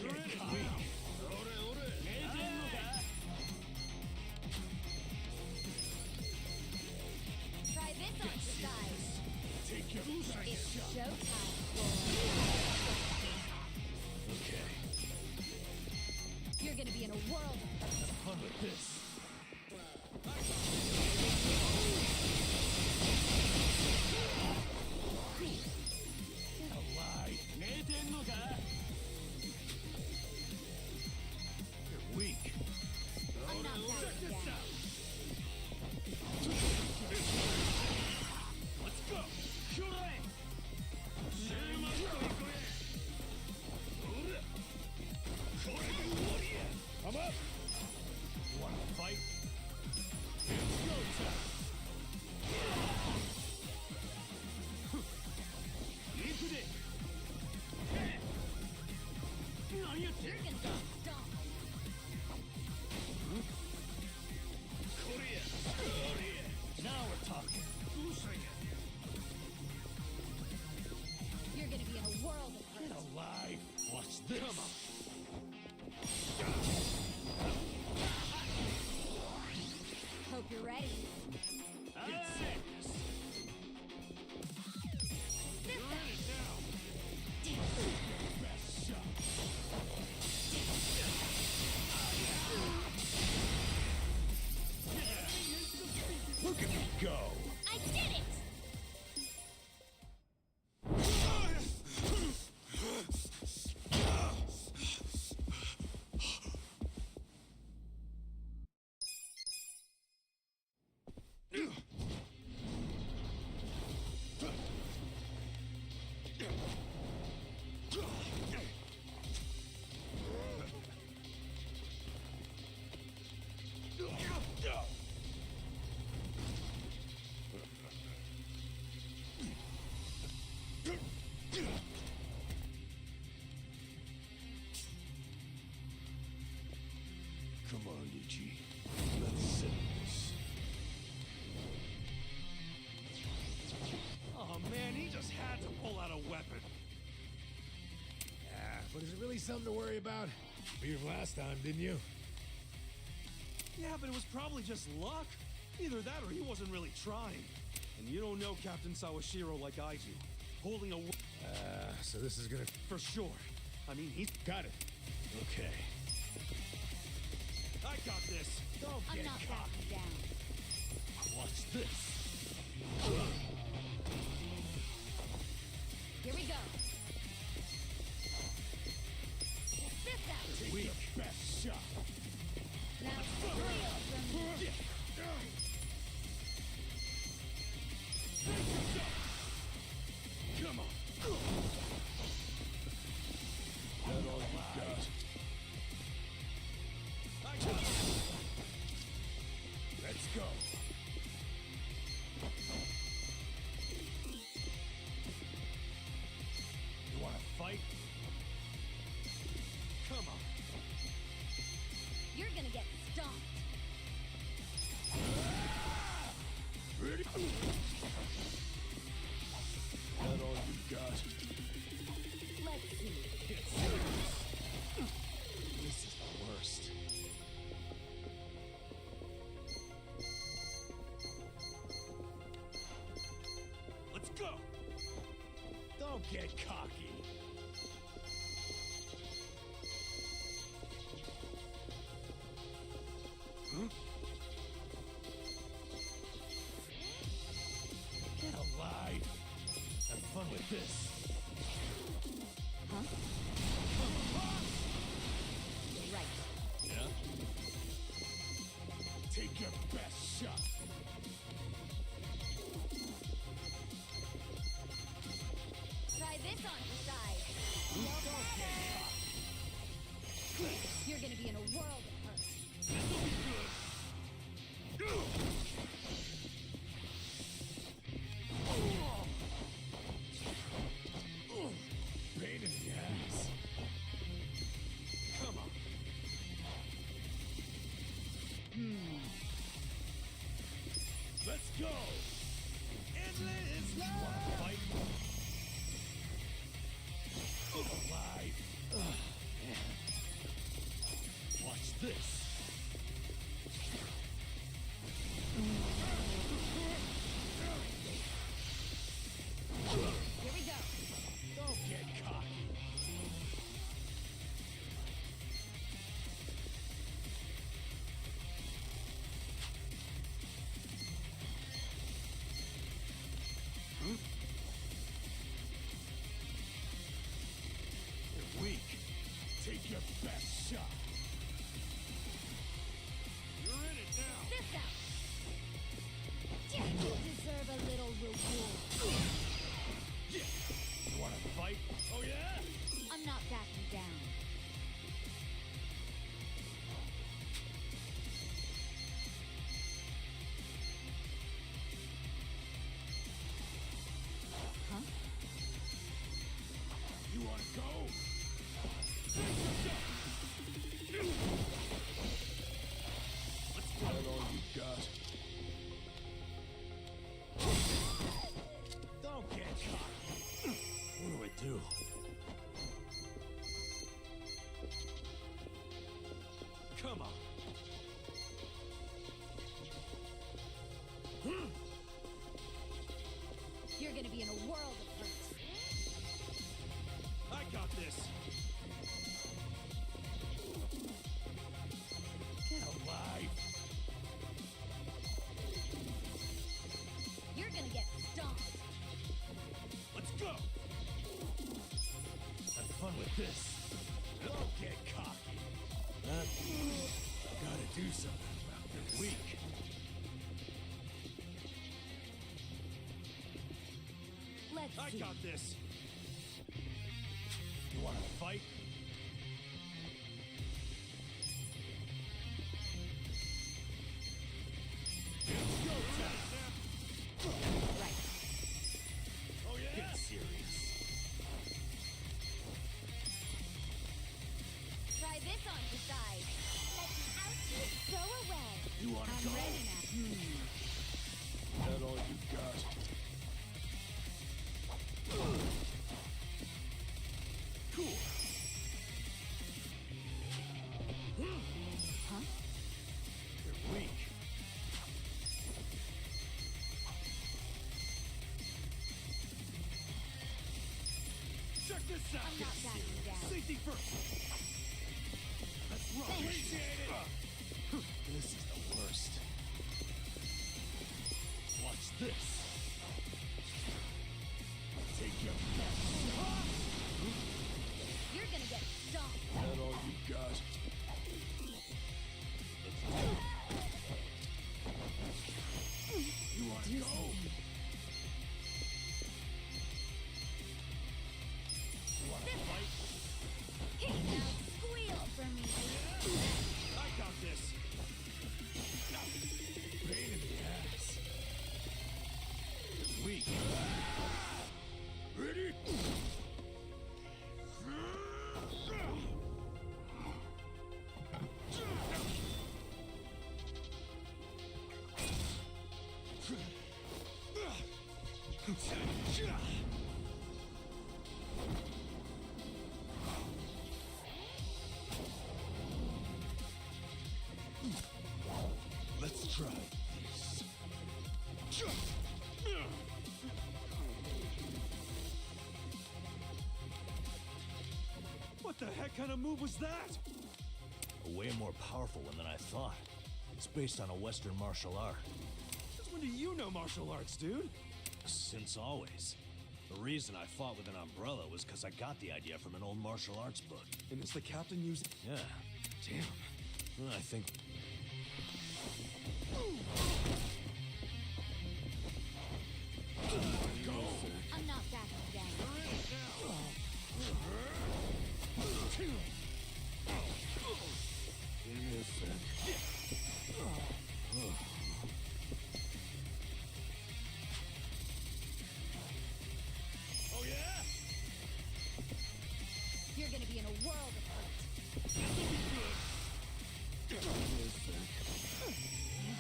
get weak. Try this on the side. Take your It's showtime. Okay, You're gonna be in a world of hurt. have fun with this. Get alive. You're weak. I'm not backing down. Let's go. Come up. You wanna fight? It's go time. You're gonna get stomped. Now we're talking. You're gonna be in a world of hurt. Get alive. Watch this. Come on. Hope you're ready. Get serious. You're in it now. Best shot. Look at me go. I did it! Come on, Ichi. Let's settle this. Oh man, he just had to pull out a weapon. Yeah, but is it really something to worry about? Beat him last time, didn't you? Yeah, but it was probably just luck. Either that or he wasn't really trying. And you don't know Captain Sawashiro like I do. Holding a So this is gonna... for sure. I mean, he's Got it. Okay. I got this. Don't I'm get not cocky. backing down. Watch this. Here we go. This out. Take your best shot. Now real from me. Come on. That all you got? I got it. Let's go. You wanna fight? Come on. You're gonna get stomped. Ready? That all you got? Let's see. Get serious. This is the worst. Let's go. Don't get cocky. Huh? Get alive. Have fun with this. Huh? Right. Yeah? Take your best shot. Try this on the side. Don't get cocky. You're gonna be in a world of hurt. This'll be good. Pain in the ass. Come on. Let's go. Endless You wanna fight? Alive. Ugh, man. shot. You're in it now. This out. You deserve a little reward. You wanna fight? Oh yeah? I'm not backing down. Huh? You wanna go? Is that all you got? Don't get caught. What do I do? Come on. You're gonna be in a world of hurt. I got this. Get alive. You're gonna get stomped. Let's go. Have fun with this. Don't get cocky. Gotta do something about this. Weak. Let's I see. got this. You wanna fight? Right. Oh yeah? Get serious. Try this on decide. Let the ouchies go away. You wanna I'm go? ready now. Is that all you got? Cool. Huh? You're weak. Check this out. I'm not backing down. Safety first. That's right. Appreciate it. This is the worst. Watch this. Take your You're gonna get stomped. Is that all you got? You wanna Do go? something. You wanna fight? Now squeal for me. I got this. Pain in the ass. You're weak. Ready? Let's try this. What the heck kind of move was that? A way more powerful one than I thought. It's based on a Western martial art. Since when do you know martial arts, dude? Since always. The reason I fought with an umbrella was because I got the idea from an old martial arts book. And is the captain using? Yeah. Damn. Well, I think... I'm not backing down. Give me a sec. Oh yeah? You're gonna be in a world of hurt. Give me a sec.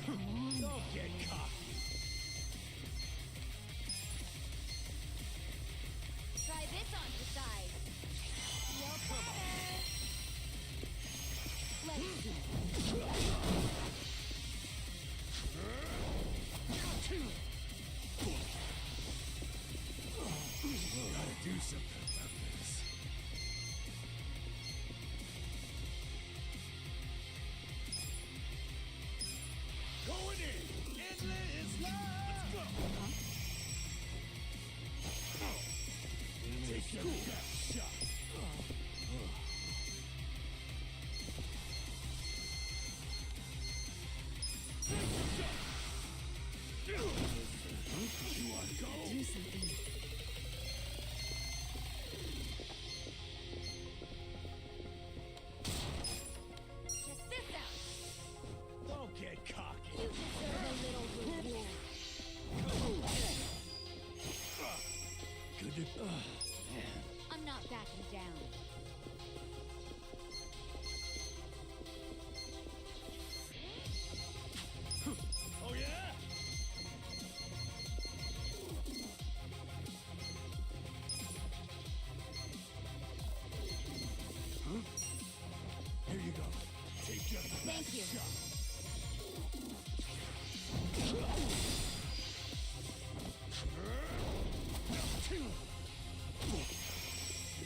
Don't get cocky. Try this on decide. Feel better. Let's see. Gotta do something about this. Going in! Endless love! Let's go! Take your best shot. I'm not backing down. Oh yeah? Here you go. Take your Thank you.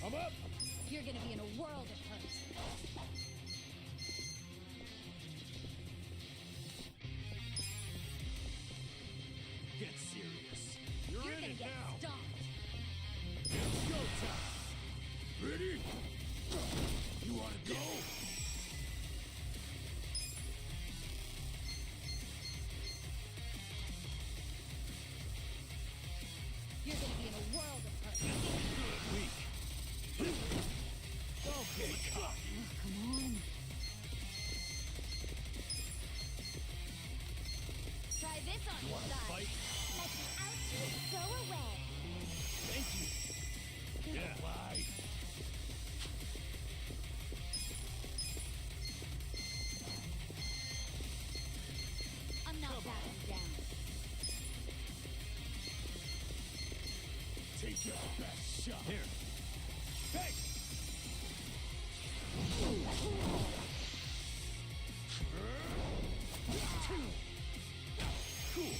I'm up. You're gonna be in a world of hurt. Get serious. You're gonna get stomped. It's go time. Ready? You wanna go? You're gonna be in a world of hurt. Weak. Don't get cocky. Come on. Try this on your side. Fight? Let the outrage go away. Thank you. Yeah. Fly. I'm not backing down. Take your best shot. Here. Hey! Cool.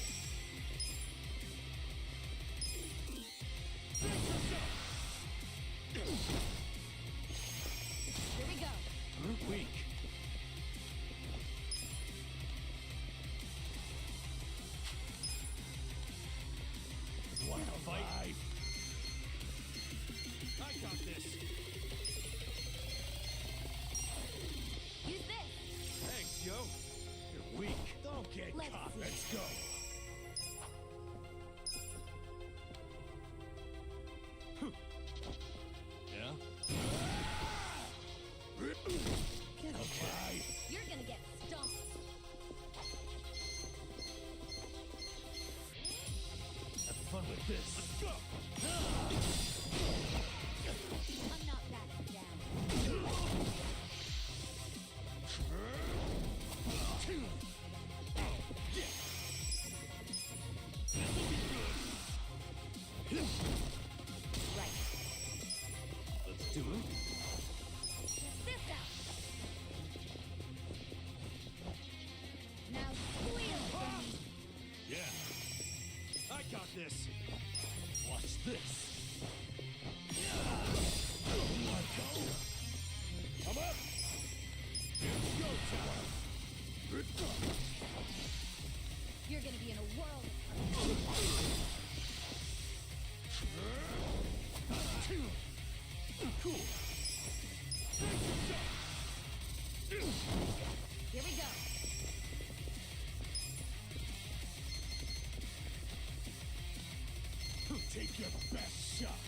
Here we go. Weak. You wanna fight? I got this. Use this. Thanks, yo. You're weak. Don't get Let's cocky. see. Let's go. Yeah? Get okay. You're gonna get stomped. Have fun with this. Let's go. I'm not backing down. Right. Let's do it. Check this out. Now squeal for me. Yeah. I got this. Watch this. I'm up. It's go time. You're gonna be in a world of hurt. Cool. Here we go. Take your best shot.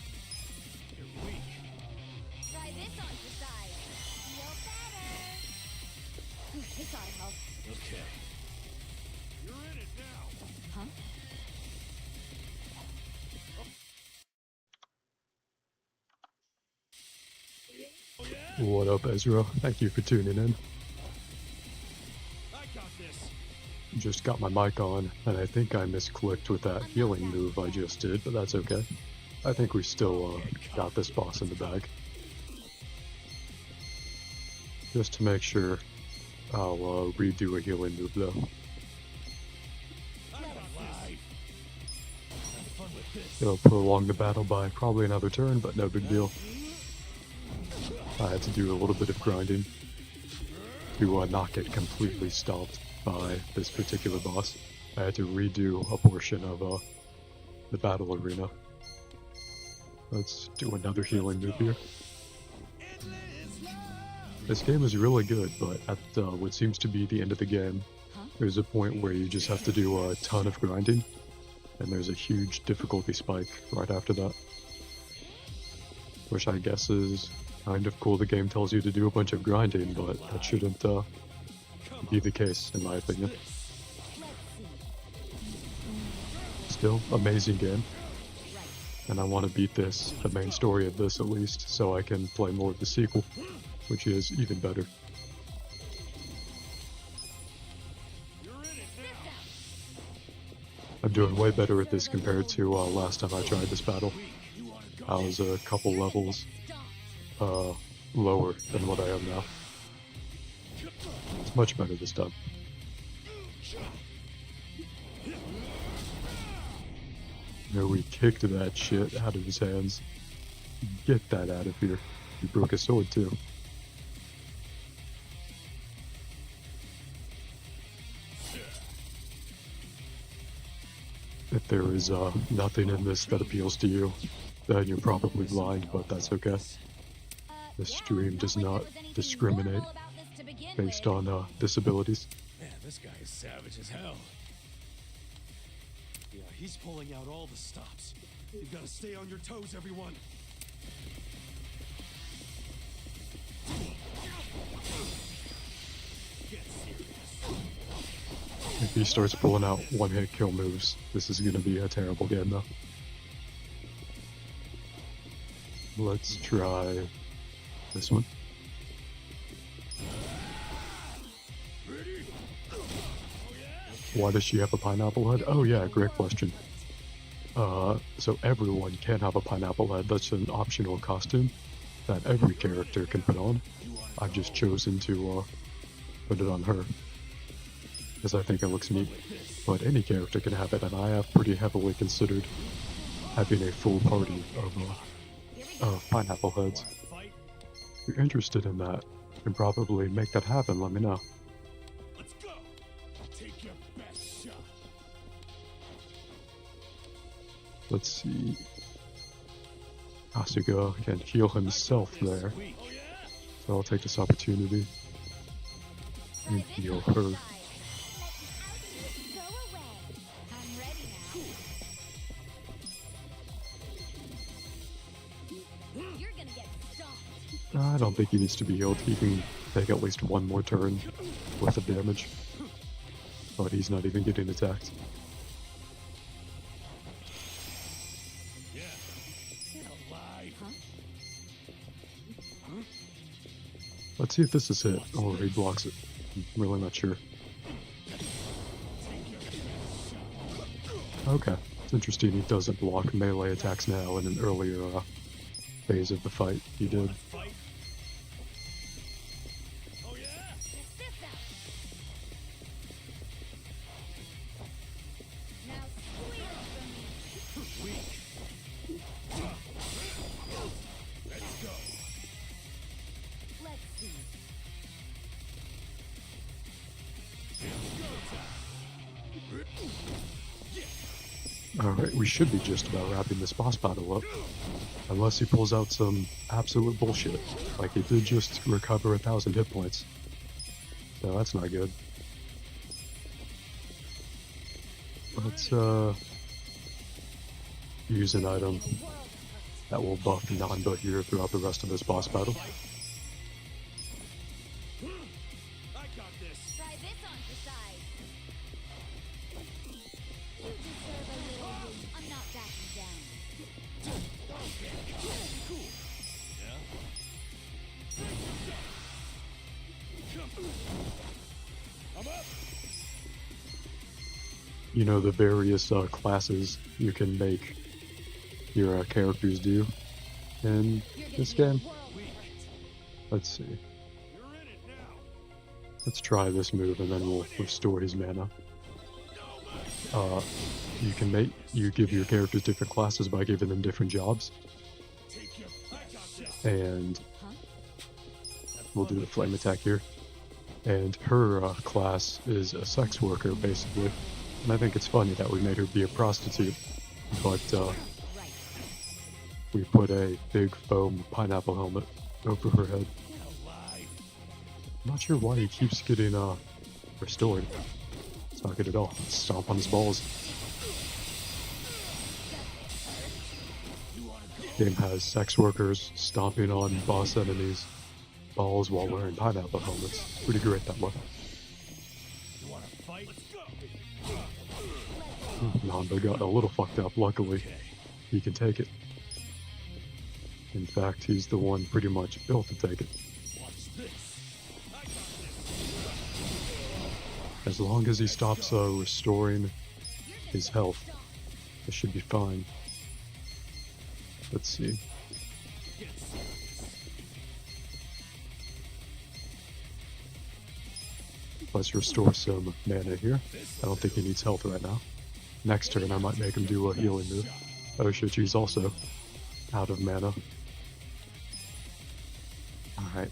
You're weak. Try this on your side. Feel better. Take our help. Okay. You're in it now. Huh? What up, Ezra? Thank you for tuning in. I got this. Just got my mic on, and I think I misclicked with that healing move I just did, but that's okay. I think we still got this boss in the bag. Just to make sure, I'll redo a healing move though. I got this. Have fun with this. It'll prolong the battle by probably another turn, but no big deal. I had to do a little bit of grinding to not get completely stopped by this particular boss. I had to redo a portion of the battle arena. Let's do another healing move here. This game is really good, but at what seems to be the end of the game, there's a point where you just have to do a ton of grinding, and there's a huge difficulty spike right after that. Which I guess is kind of cool. The game tells you to do a bunch of grinding, but that shouldn't be the case, in my opinion. Let's see. Still, amazing game. Right. and I want to beat this, the main story of this at least, so I can play more of the sequel, which is even better. I'm doing way better at this compared to last time I tried this battle. I was a couple levels lower than what I am now. It's much better this time. No, we kicked that shit out of his hands. Get that out of here. He broke his sword too. If there is nothing in this that appeals to you, then you're probably blind, but that's okay. This stream does not discriminate based on disabilities. Man, this guy is savage as hell. Yeah, he's pulling out all the stops. You've got to stay on your toes, everyone. Get serious. If he starts pulling out one-hit kill moves, this is gonna be a terrible game though. Let's try this one. Why does she have a pineapple head? Oh yeah, great question. So everyone can have a pineapple head. That's an optional costume that every character can put on. I've just chosen to put it on her, because I think it looks neat. But any character can have it, and I have pretty heavily considered having a full party of pineapple heads. If you're interested in that, you can probably make that happen, let me know. Let's go. Take your best shot. Let's see. Asuka can heal himself there, so I'll take this opportunity and heal her. Go away. I'm ready now. You're gonna get stomped. I don't think he needs to be healed. He can take at least one more turn worth of damage, but he's not even getting attacked. Let's see if this is it, or he blocks it. I'm really not sure. Okay, it's interesting he doesn't block melee attacks now. In an earlier phase of the fight, he did. Get this out. Now squeeze from me. Let's see. Alright, we should be just about wrapping this boss battle up. Unless he pulls out some absolute bullshit. Like he did just recover 1,000 hit points. So that's not good. Let's use an item that will buff Nanba here throughout the rest of this boss battle. I got this. Try this on for size. You deserve a little room. I'm not backing down. You know, the various classes you can make your characters do in this game. Let's see. You're in it now. Let's try this move and then we'll restore his mana. You give your characters different classes by giving them different jobs. And we'll do the flame attack here. And her class is a sex worker, basically. And I think it's funny that we made her be a prostitute, but we put a big foam pineapple helmet over her head. I'm not sure why he keeps getting restored. It's not good at all. Stomp on his balls. Game has sex workers stomping on boss enemies' balls while wearing pineapple helmets. Pretty great that one. Nanba got a little fucked up, luckily. he can take it. In fact, he's the one pretty much built to take it. Watch this. I got this. As long as he stops restoring his health, it should be fine. Let's see. Get serious. Let's restore some mana here. I don't think he needs health right now. Next turn I might make him do a healing move. Oh shit, he's also out of mana. Alright.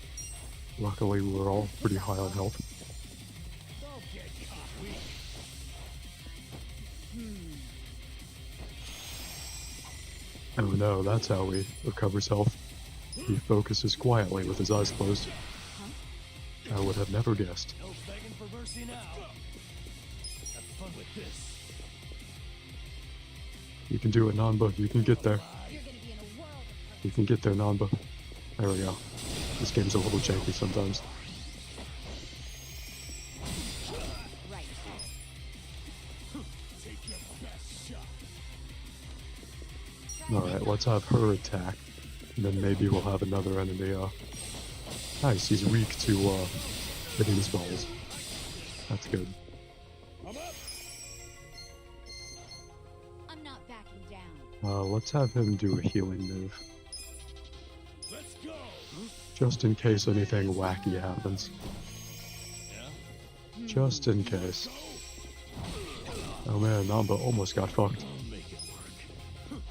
Luckily we're all pretty high on health. Don't get caught weak. Oh no, that's how he recovers health. He focuses quietly with his eyes closed. I would have never guessed. No begging for mercy now. Have fun with this. You can do it, Nanba. You can get there. You're gonna be in a world of You can get there, Nanba. There we go. This game's a little janky sometimes. hurt. Right. Take your best shot. Alright, let's have her attack. And then maybe we'll have another enemy. Nice, he's weak to hitting his balls. That's good. I'm not backing down. Let's have him do a healing move. Let's go. Just in case anything wacky happens. Yeah? Just in case. Oh man, Namba almost got fucked. I'll make it work.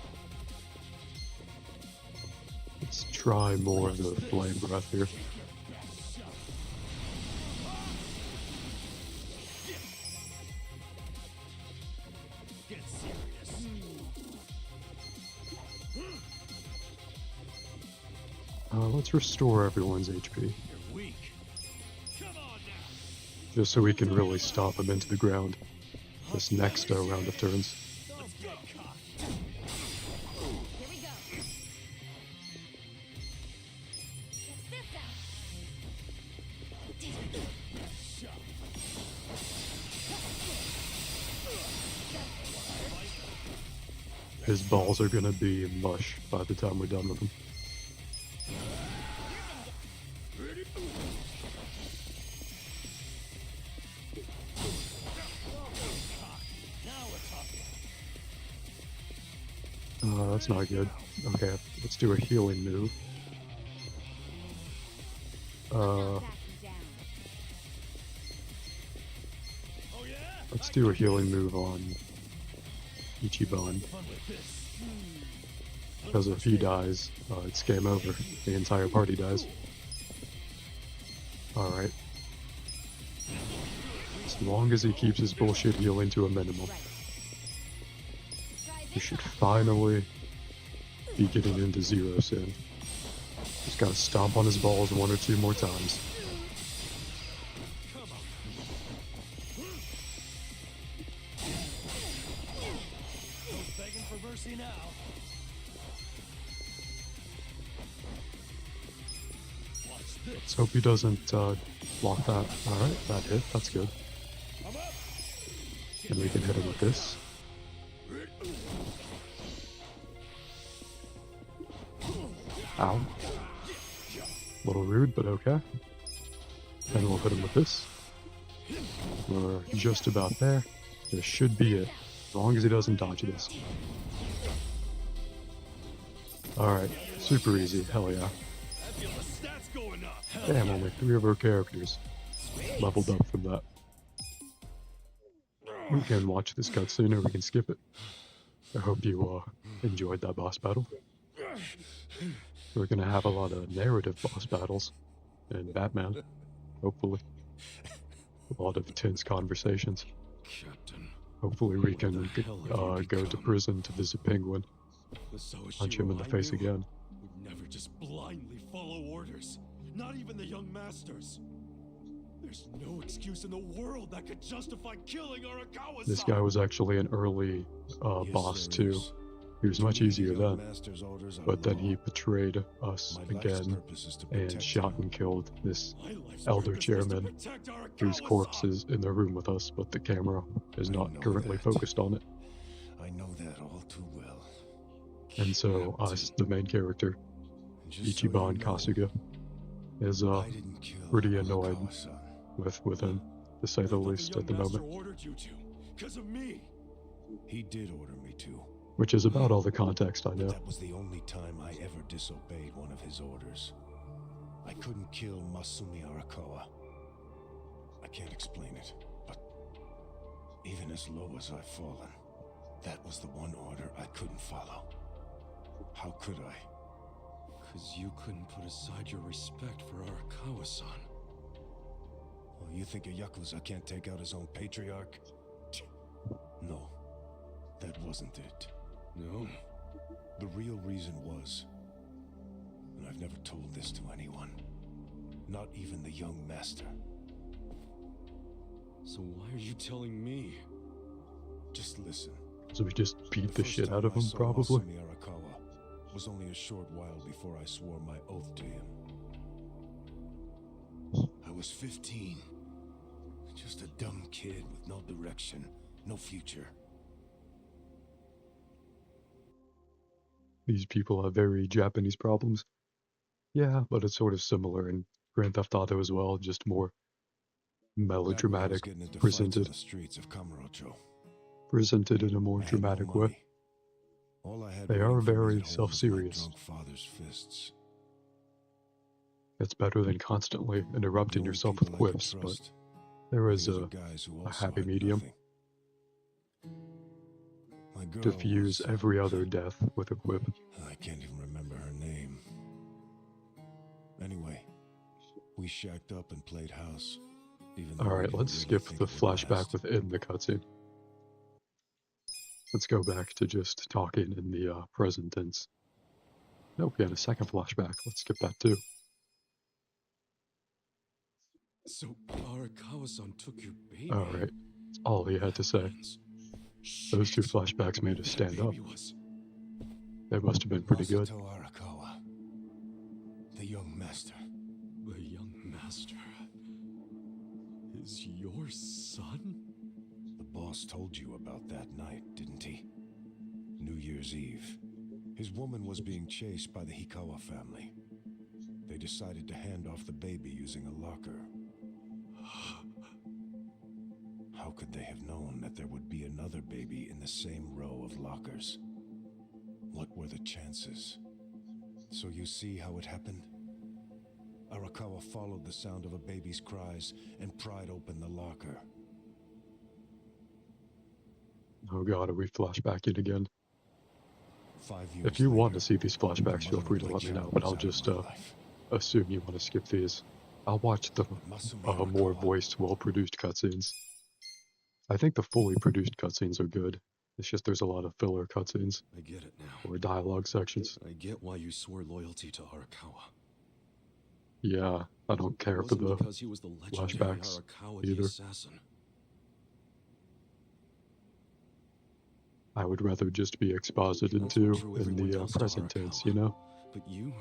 Let's try more of the flame breath here. Get serious. Let's restore everyone's HP. You're weak. Come on now. Just so we can really stomp him into the ground this next round of turns. Let's get caught. Here we go. Check this out. His balls are gonna be mush by the time we're done with him. That's not good. Okay, let's do a healing move. I'm not backing down. Let's do a healing move on Ichiban. Fun with this. Because if he dies, it's game over. The entire party dies. Alright. As long as he keeps his bullshit healing to a minimum, Right. Try we this should on. finally be getting into zero soon. Just gotta stomp on his balls one or two more times. Come on. No begging for mercy now. Watch this. Let's hope he doesn't block that. Alright, that hit. That's good. And we can hit him with this. Ow. Little rude, but okay. And we'll hit him with this. We're just about there. This should be it. As long as he doesn't dodge this. Alright, super easy. Hell yeah. I feel the stats going up. Damn, only 3 of our characters leveled up from that. We can watch this cutscene or we can skip it. I hope you enjoyed that boss battle. We're gonna have a lot of narrative boss battles in Batman, hopefully. A lot of tense conversations. Captain, Hopefully we can go to prison to visit Penguin, The Sawashiro punch him in the I face knew again. would never just blindly follow orders. Not even the young masters. There's no excuse in the world that could justify killing Arakawa-san. This guy was actually an early boss too. He was much easier then, but then he betrayed us again and shot and killed this My life's elder purpose was to chairman protect whose Arakawa-san. corpse is in the room with us, but the camera is I not know currently that. focused on it. I know that all too well. And so us, the main character, Ichiban Kasuga, is I didn't kill pretty annoyed Arakawa-san. with him, to say the I thought least, the at the young master moment. ordered you to, because of me. He did order me to. Which is about all the context I know. That was the only time I ever disobeyed one of his orders. I couldn't kill Masumi Arakawa. I can't explain it, but even as low as I've fallen, that was the one order I couldn't follow. How could I? Because you couldn't put aside your respect for Arakawa-san. Oh, you think a Yakuza can't take out his own patriarch? No, that wasn't it. No? The real reason was, and I've never told this to anyone, not even the young master. So why are you telling me? Just listen. So we just beat the first shit time out of I him, saw probably. Masumi Arakawa was only a short while before I swore my oath to him. I was 15. Just a dumb kid with no direction, no future. These people have very Japanese problems. Yeah, but it's sort of similar in Grand Theft Auto as well, just more Back when I was melodramatic, getting into fights on presented the streets of Kamurocho. in a more I had no dramatic way. money. All I had They waiting are for me very at home was my self-serious. drunk father's fists. It's better than constantly The interrupting only yourself with people I could quips, but trust, there is these a are guys who also happy had medium. nothing. My girl diffuse was, every other death with a quip. I can't even remember her name. Anyway, we shacked up and played house. Even though we Alright, didn't let's really skip think the it would flashback last. within the cutscene. Let's go back to just talking in the present tense. Nope, we had a second flashback. Let's skip that too. So Arakawa-san took your baby. Alright, that's all he had to say. Those two flashbacks made us stand up. They must have been pretty good. Masato Arakawa, the young master. The young master is your son? The boss told you about that night, didn't he? New Year's Eve. His woman was being chased by the Hikawa family. They decided to hand off the baby using a locker. How could they have known that there would be another baby in the same row of lockers? What were the chances? So you see how it happened? Arakawa followed the sound of a baby's cries and pried open the locker. Oh god, are we flashbacking again? 5 years If you want to later, see these flashbacks, feel mother free to of my let me know, child but was I'll out just of my life. assume you want to skip these. I'll watch the Masumi more Arakawa. voiced, well-produced cutscenes. I think the fully produced cutscenes are good. It's just there's a lot of filler cutscenes I get it now. or dialogue sections. I get why you swore loyalty to Arakawa. Yeah, I don't care It for wasn't the because he was the legendary flashbacks Arakawa the either. assassin. I would rather just be exposited That's into what drew in everyone the else to present tense, Arakawa. you know? But you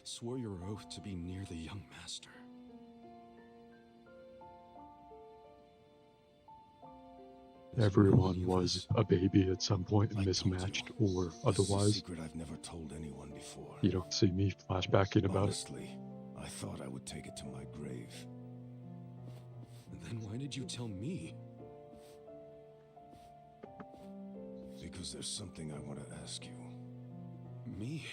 swore your oath to be near the young master. There's no Everyone any of was us. a baby at some point, I told mismatched you, or This is a otherwise. secret I've never told anyone before. You don't see me flashbacking about it. Honestly, I thought I would take it to my grave. Then why did you tell me? Because there's something I want to ask you. Me?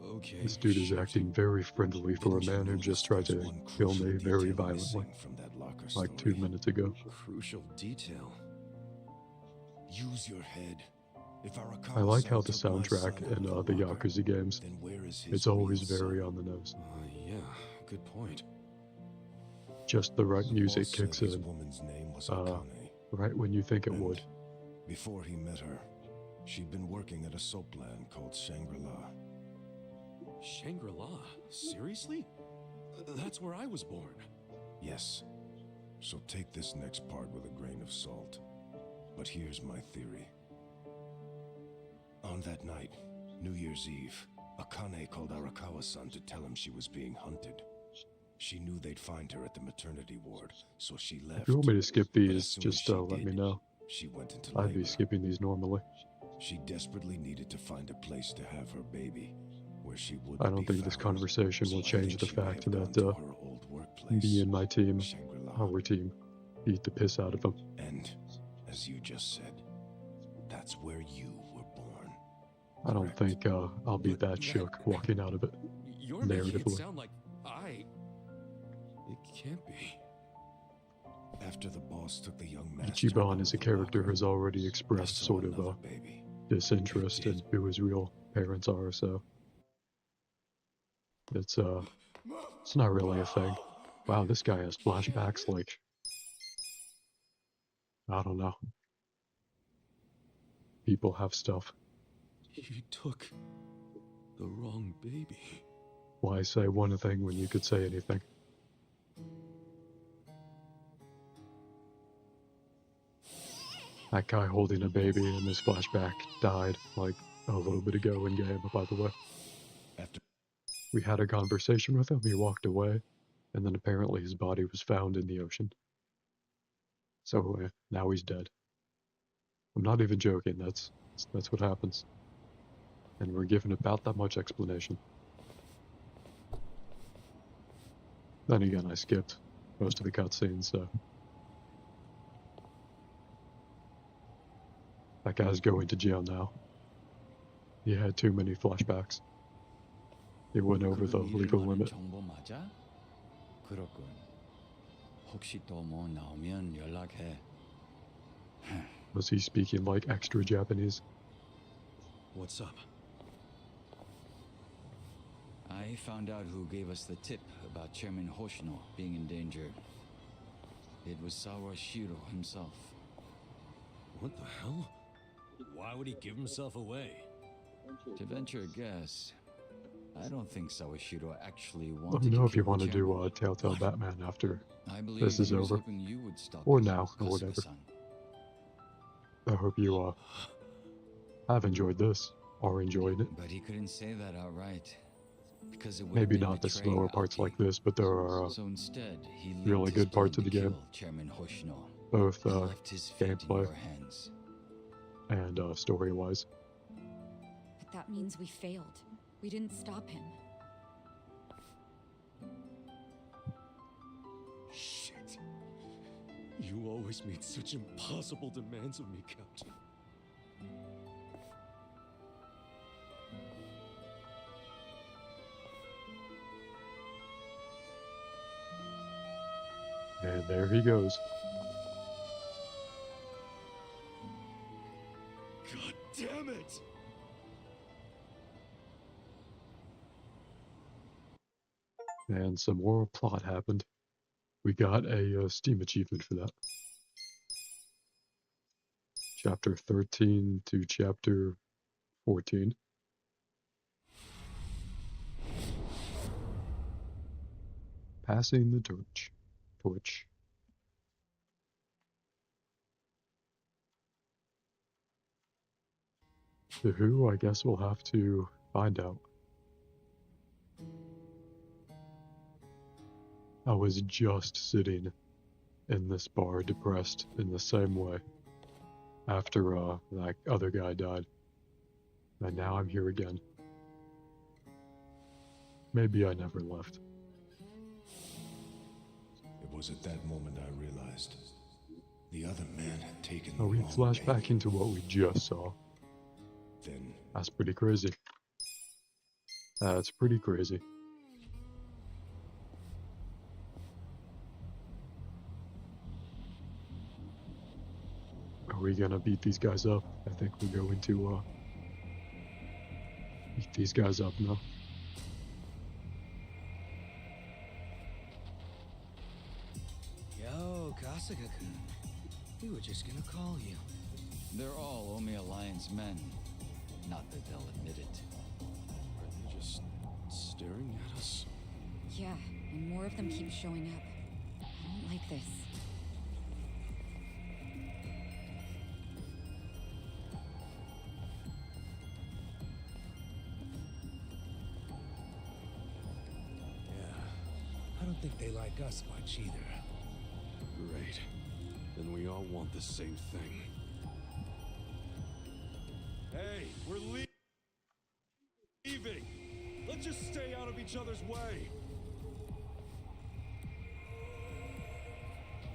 Okay. This dude is Shoot. acting very friendly for a Didn't you man who notice just tried there's to one kill crucial me very detail violently, missing from that locker like 2 story? minutes ago. Crucial detail. Use your head. If Arakawa I like how son the took my soundtrack son out in of the locker, Yakuza games, then where is his it's always real very son? on the nose. Yeah, good point. Just the right The music boss said kicks his in, woman's name was uh, Akane. right when you think it And would. Before he met her, she'd been working at a soapland called Shangri-La. Shangri-La? Seriously? That's where I was born. Yes. So take this next part with a grain of salt. But here's my theory. On that night, New Year's Eve, Akane called Arakawa-san to tell him she was being hunted. She knew they'd find her at the maternity ward, so she left. If you want me to skip But as these, soon as just she let me did, know. She went into I'd be labor. skipping these normally. She desperately needed to find a place to have her baby, where she would. I don't think this conversation will change the fact that me and my team, our team, beat the piss out of him. And, as you just said, that's where you were born. I don't think I'll be that shook walking out of it. You're making it Narratively. sound like I... It can't be. After the boss took the young master, Ichiban as a character has already expressed sort of a baby. disinterest in who his real parents are, so it's not really a thing. Wow, this guy has flashbacks like, I don't know. People have stuff. He took the wrong baby. Why say one thing when you could say anything? That guy holding a baby in this flashback died like a little bit ago in game, by the way. After We had a conversation with him, he walked away, and then apparently his body was found in the ocean. So now he's dead. I'm not even joking, that's what happens. And we're given about that much explanation. Then again, I skipped most of the cutscenes, so... That guy's going to jail now. He had too many flashbacks. He went over the legal limit. 정보 맞아? 그렇군. 혹시 또 뭐 나오면 연락해. Was he speaking like extra Japanese? What's up? I found out who gave us the tip about Chairman Hoshino being in danger. It was Sawashiro himself. What the hell? Why would he give himself away? To venture a guess, I don't think Sawashiro actually Let wanted me know to if you kill want to do Chairman. Telltale Batman after I believe this is he was over. hoping you would stop Or him, now, or whatever. Kasuga-san. I hope you have enjoyed this, or enjoyed it. But he couldn't say that outright. Because it would Maybe have been not the betraying slower parts Aoki. like this, but there are So instead, he really linked his good parts plan of the to game. kill Chairman Hoshino. both He left his fate in gameplay your hands. and story-wise. But that means we failed. We didn't stop him. Shit. You always made such impossible demands of me, Captain. And there he goes. God damn it! And some more plot happened. We got a Steam achievement for that. Chapter 13 to chapter 14. Passing the torch. To who, I guess we'll have to find out. I was just sitting in this bar depressed in the same way after that other guy died. And now I'm here again. Maybe I never left. It was at that moment I realized the other man had taken Oh, the we wrong flash back baby. into what we just saw. Then That's pretty crazy. That's pretty crazy. Are we gonna beat these guys up? I think we're going to beat these guys up now. Yo, Kasuga-kun. We were just gonna call you. They're all Omi Alliance men. Not that they'll admit it. Are they just staring at us? Yeah, and more of them keep showing up. I don't like this. Yeah. I don't think they like us much either. Great. Then we all want the same thing. Hey, we're leaving. Let's just stay out of each other's way.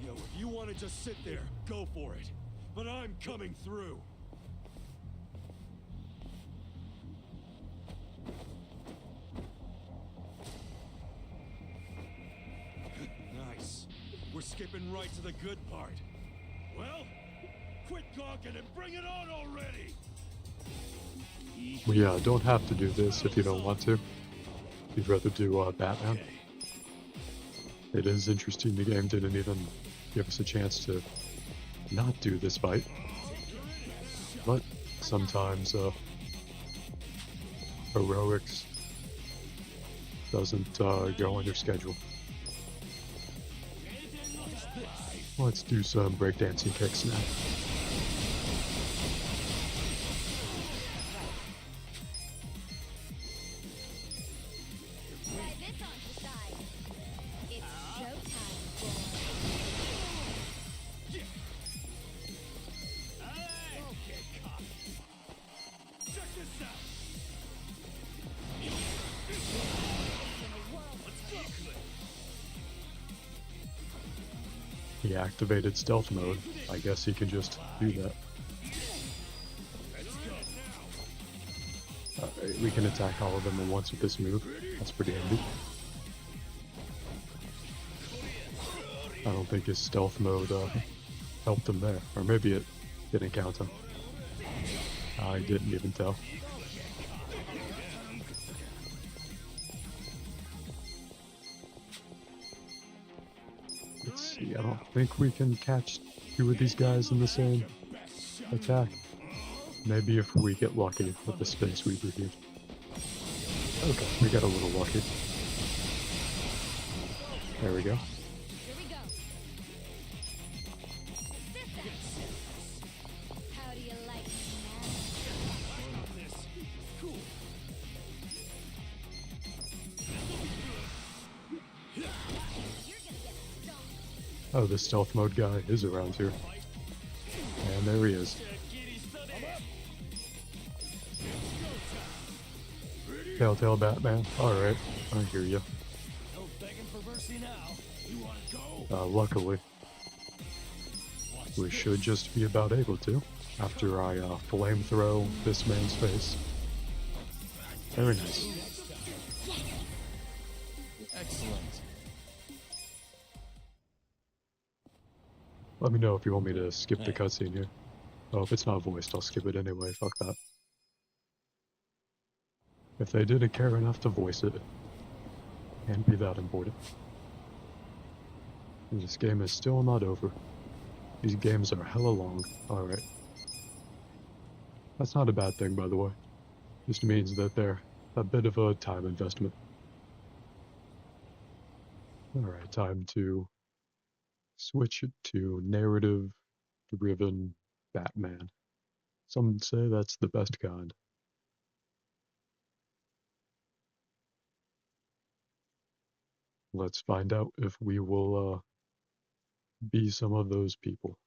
Yo, if you want to just sit there, go for it. But I'm coming through. Nice. We're skipping right to the good part. Well, quit gawking and bring it on already! Well, yeah, don't have to do this if you don't want to. If you'd rather do Batman. It is interesting the game didn't even give us a chance to not do this fight. But sometimes heroics doesn't go on your schedule. Let's do some breakdancing kicks now. Try this on the side. It's showtime, boy. Okay, cop. Check this out! He activated stealth mode. I guess he can just do that. Alright, we can attack all of them at once with this move. That's pretty handy. I don't think his stealth mode helped him there. Or maybe it didn't count him. I didn't even tell. Let's see, I don't think we can catch two of these guys in the same attack. Maybe if we get lucky with the space we received. Okay, we got a little lucky. There we go. Here we go. How do you like me now? Cool. You're gonna get stoned. Oh, the stealth mode guy is around here. And there he is. Telltale Batman. Alright, I hear you. No begging for mercy now. You wanna go? Luckily, we should just be about able to, after I flamethrow this man's face. Very nice. Excellent. Let me know if you want me to skip the cutscene here. Oh, if it's not voiced, I'll skip it anyway. Fuck that. If they didn't care enough to voice it, can't be that important. And this game is still not over. These games are hella long. Alright. That's not a bad thing, by the way. Just means that they're a bit of a time investment. Alright, time to switch it to narrative-driven Batman. Some say that's the best kind. Let's find out if we will be some of those people.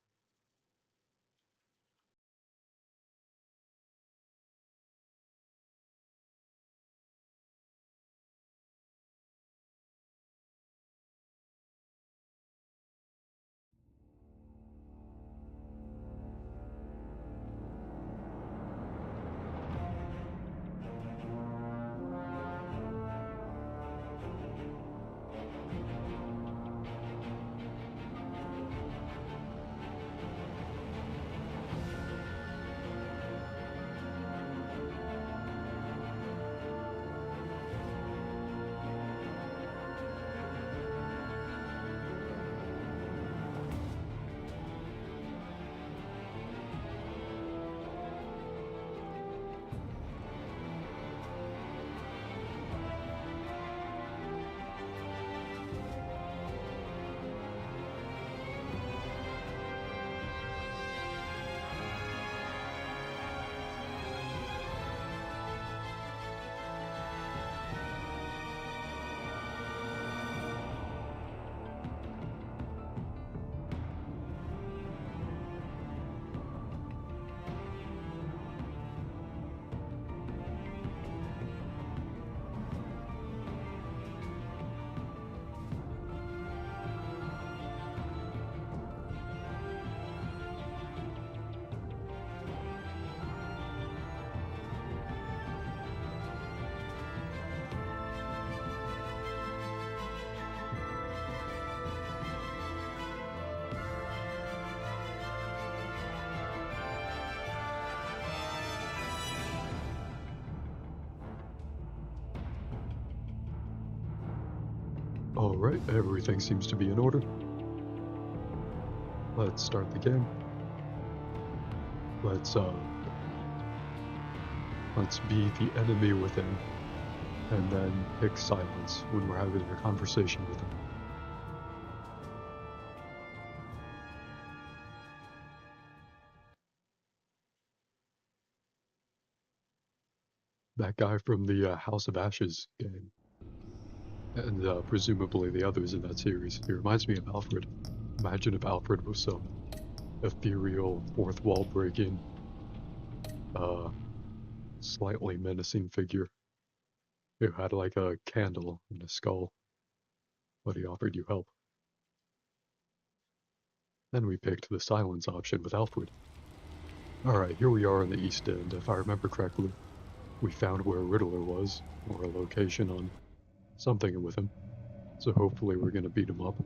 Alright, everything seems to be in order. Let's start the game. Let's be the enemy within, and then pick silence when we're having a conversation with him. That guy from the House of Ashes game, and presumably the others in that series. He reminds me of Alfred. Imagine if Alfred was some ethereal, fourth wall breaking, slightly menacing figure who had like a candle and a skull, but he offered you help. Then we picked the silence option with Alfred. Alright, here we are in the East End. If I remember correctly, we found where Riddler was, or a location on something with him. So hopefully we're gonna beat him up.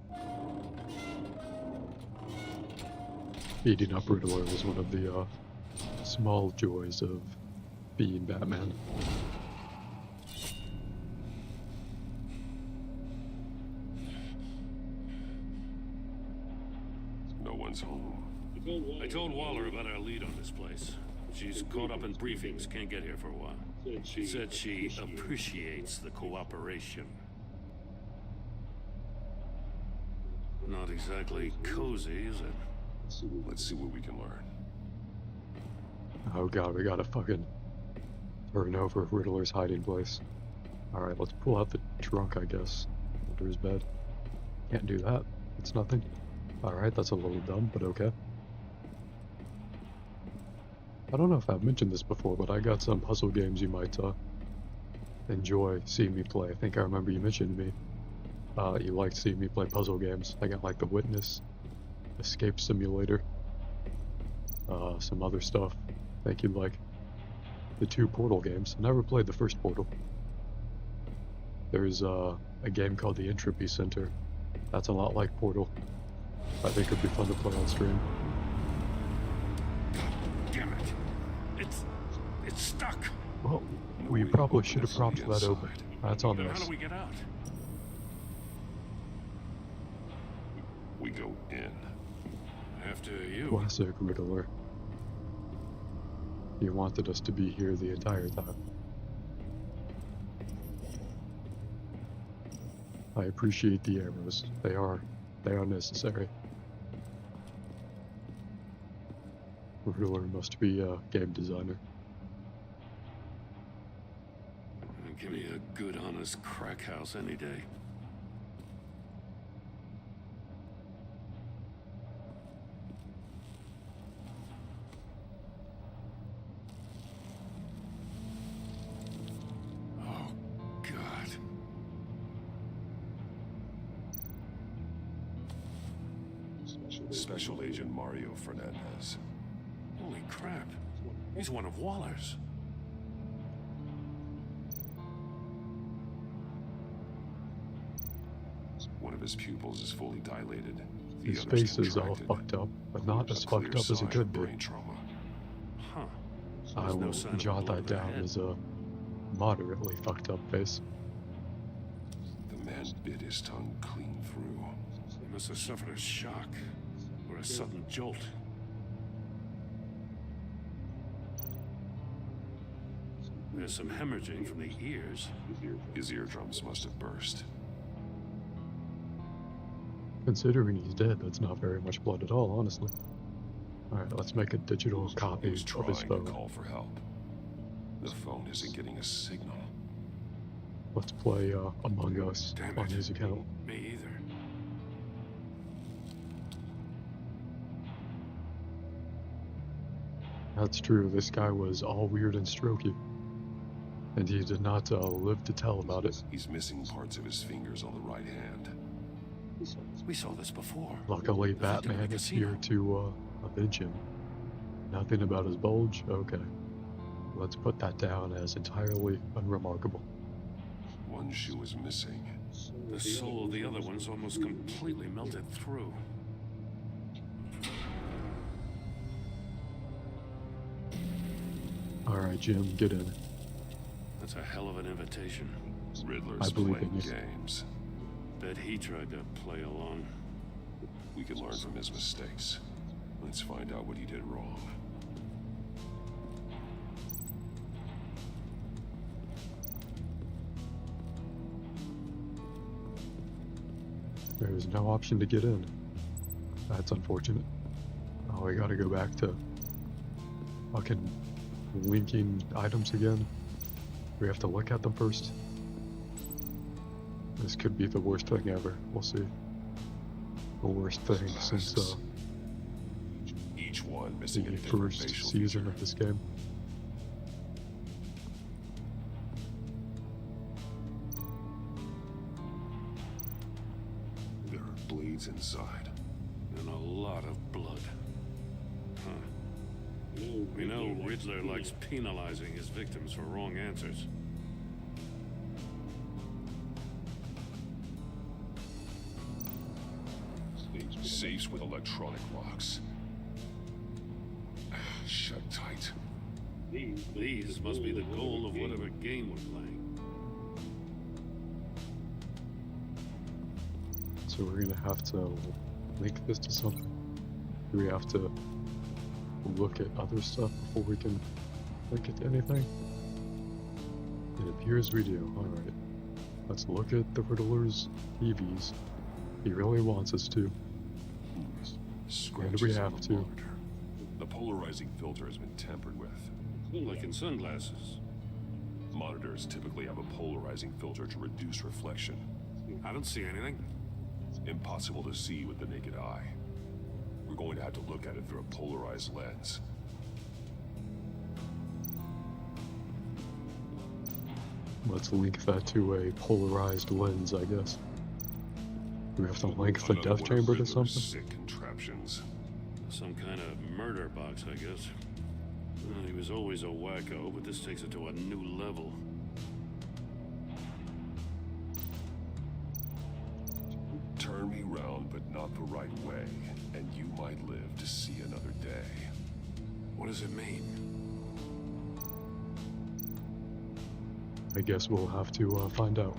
Beating up Riddler is one of the small joys of being Batman. No one's home. I told Waller about our lead on this place. She's caught up in briefings, can't get here for a while. She said she appreciates the cooperation. Not exactly cozy, is it? Let's see what we can learn. Oh god, we gotta fucking turn over Riddler's hiding place. Alright, let's pull out the trunk, I guess. Under his bed. Can't do that. It's nothing. Alright, that's a little dumb, but okay. I don't know if I've mentioned this before, but I got some puzzle games you might enjoy seeing me play. I think I remember you mentioned to me you liked seeing me play puzzle games. I got like The Witness, Escape Simulator, some other stuff. I think you'd like the 2 Portal games. Never played the first Portal. There's a game called the Entropy Center. That's a lot like Portal. I think it'd be fun to play on stream. Damn it. It's stuck. Well, we probably should have propped that open. That's on Then how us. do we get out? We go in. After you. Classic Riddler. He wanted us to be here the entire time. I appreciate the arrows. They are necessary. Riddler must be a game designer. Give me a good, honest crack house any day. Oh, God. Special Agent Mario Fernandez. Holy crap. He's one of Waller's. One of his pupils is fully dilated. The His other's face is all contracted. fucked up, but not as Clear fucked up as it sign could of be. brain trauma. Huh. I There's no will sign of jot blood that to the down head. as a moderately fucked up face. The man bit his tongue clean through. He must have suffered a shock or a sudden jolt. There's some hemorrhaging from the ears. His eardrums must have burst. Considering he's dead, that's not very much blood at all, honestly. Alright, let's make a digital He copy was of trying his to phone. call for help. The phone isn't getting a signal. Let's play Among Us Damn on it. his account. Me either. That's true, this guy was all weird and strokey. And he did not live to tell about it. He's missing parts of his fingers on the right hand. We saw this before. Luckily, The victim in Batman the is casino. here to avenge him. Nothing about his bulge? Okay. Let's put that down as entirely unremarkable. One shoe is missing. The soul of the other one's almost completely melted through. Alright, Jim, get in. That's a hell of an invitation. Riddler's I believe playing in you. games. Bet he tried to play along. We can learn from his mistakes. Let's find out what he did wrong. There's no option to get in. That's unfortunate. Oh, we gotta go back to fucking linking items again. We have to look at them first. This could be the worst thing ever. We'll see. The worst thing since each one missing a the different first facial season feature. of this game. There are bleeds inside. And a lot of blood. Huh. We know Riddler likes penalizing his victims for wrong answers. Safes with electronic locks. Shut tight. These must be the goal of whatever game we're playing. So we're gonna have to link this to something. Do we have to look at other stuff before we can link it to anything? It appears we do. Alright. Let's look at the Riddler's TVs. He really wants us to. Scratches we on have the to. monitor. The polarizing filter has been tampered with. Like in sunglasses. Monitors typically have a polarizing filter to reduce reflection. I don't see anything. Impossible to see with the naked eye. We're going to have to look at it through a polarized lens. Let's link that to a polarized lens, I guess. Do we have to link the Another death one of chamber to Riddler's something? Sick contraptions. Some kind of murder box, I guess. Well, he was always a wacko, but this takes it to a new level. Turn me round, but not the right way, and you might live to see another day. What does it mean? I guess we'll have to find out.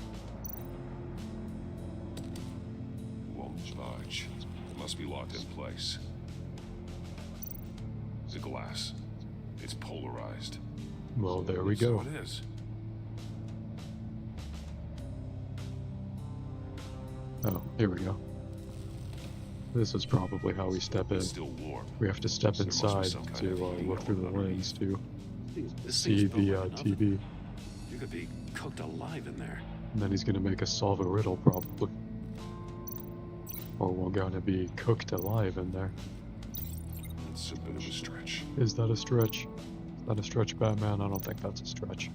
Won't budge. It must be locked in place. The glass. It's polarized. Well, there we go. So it is. Oh, here we go. This is probably how we step in. It's still warm. We have to step So there must be inside some kind to of heating look through the element lens to This see thing's built the like an oven. TV. You could be cooked alive in there. And then he's gonna make us solve a riddle, probably. Or we're gonna be cooked alive in there. It's a bit of a stretch. Is that a stretch? Is that a stretch, Batman? I don't think that's a stretch.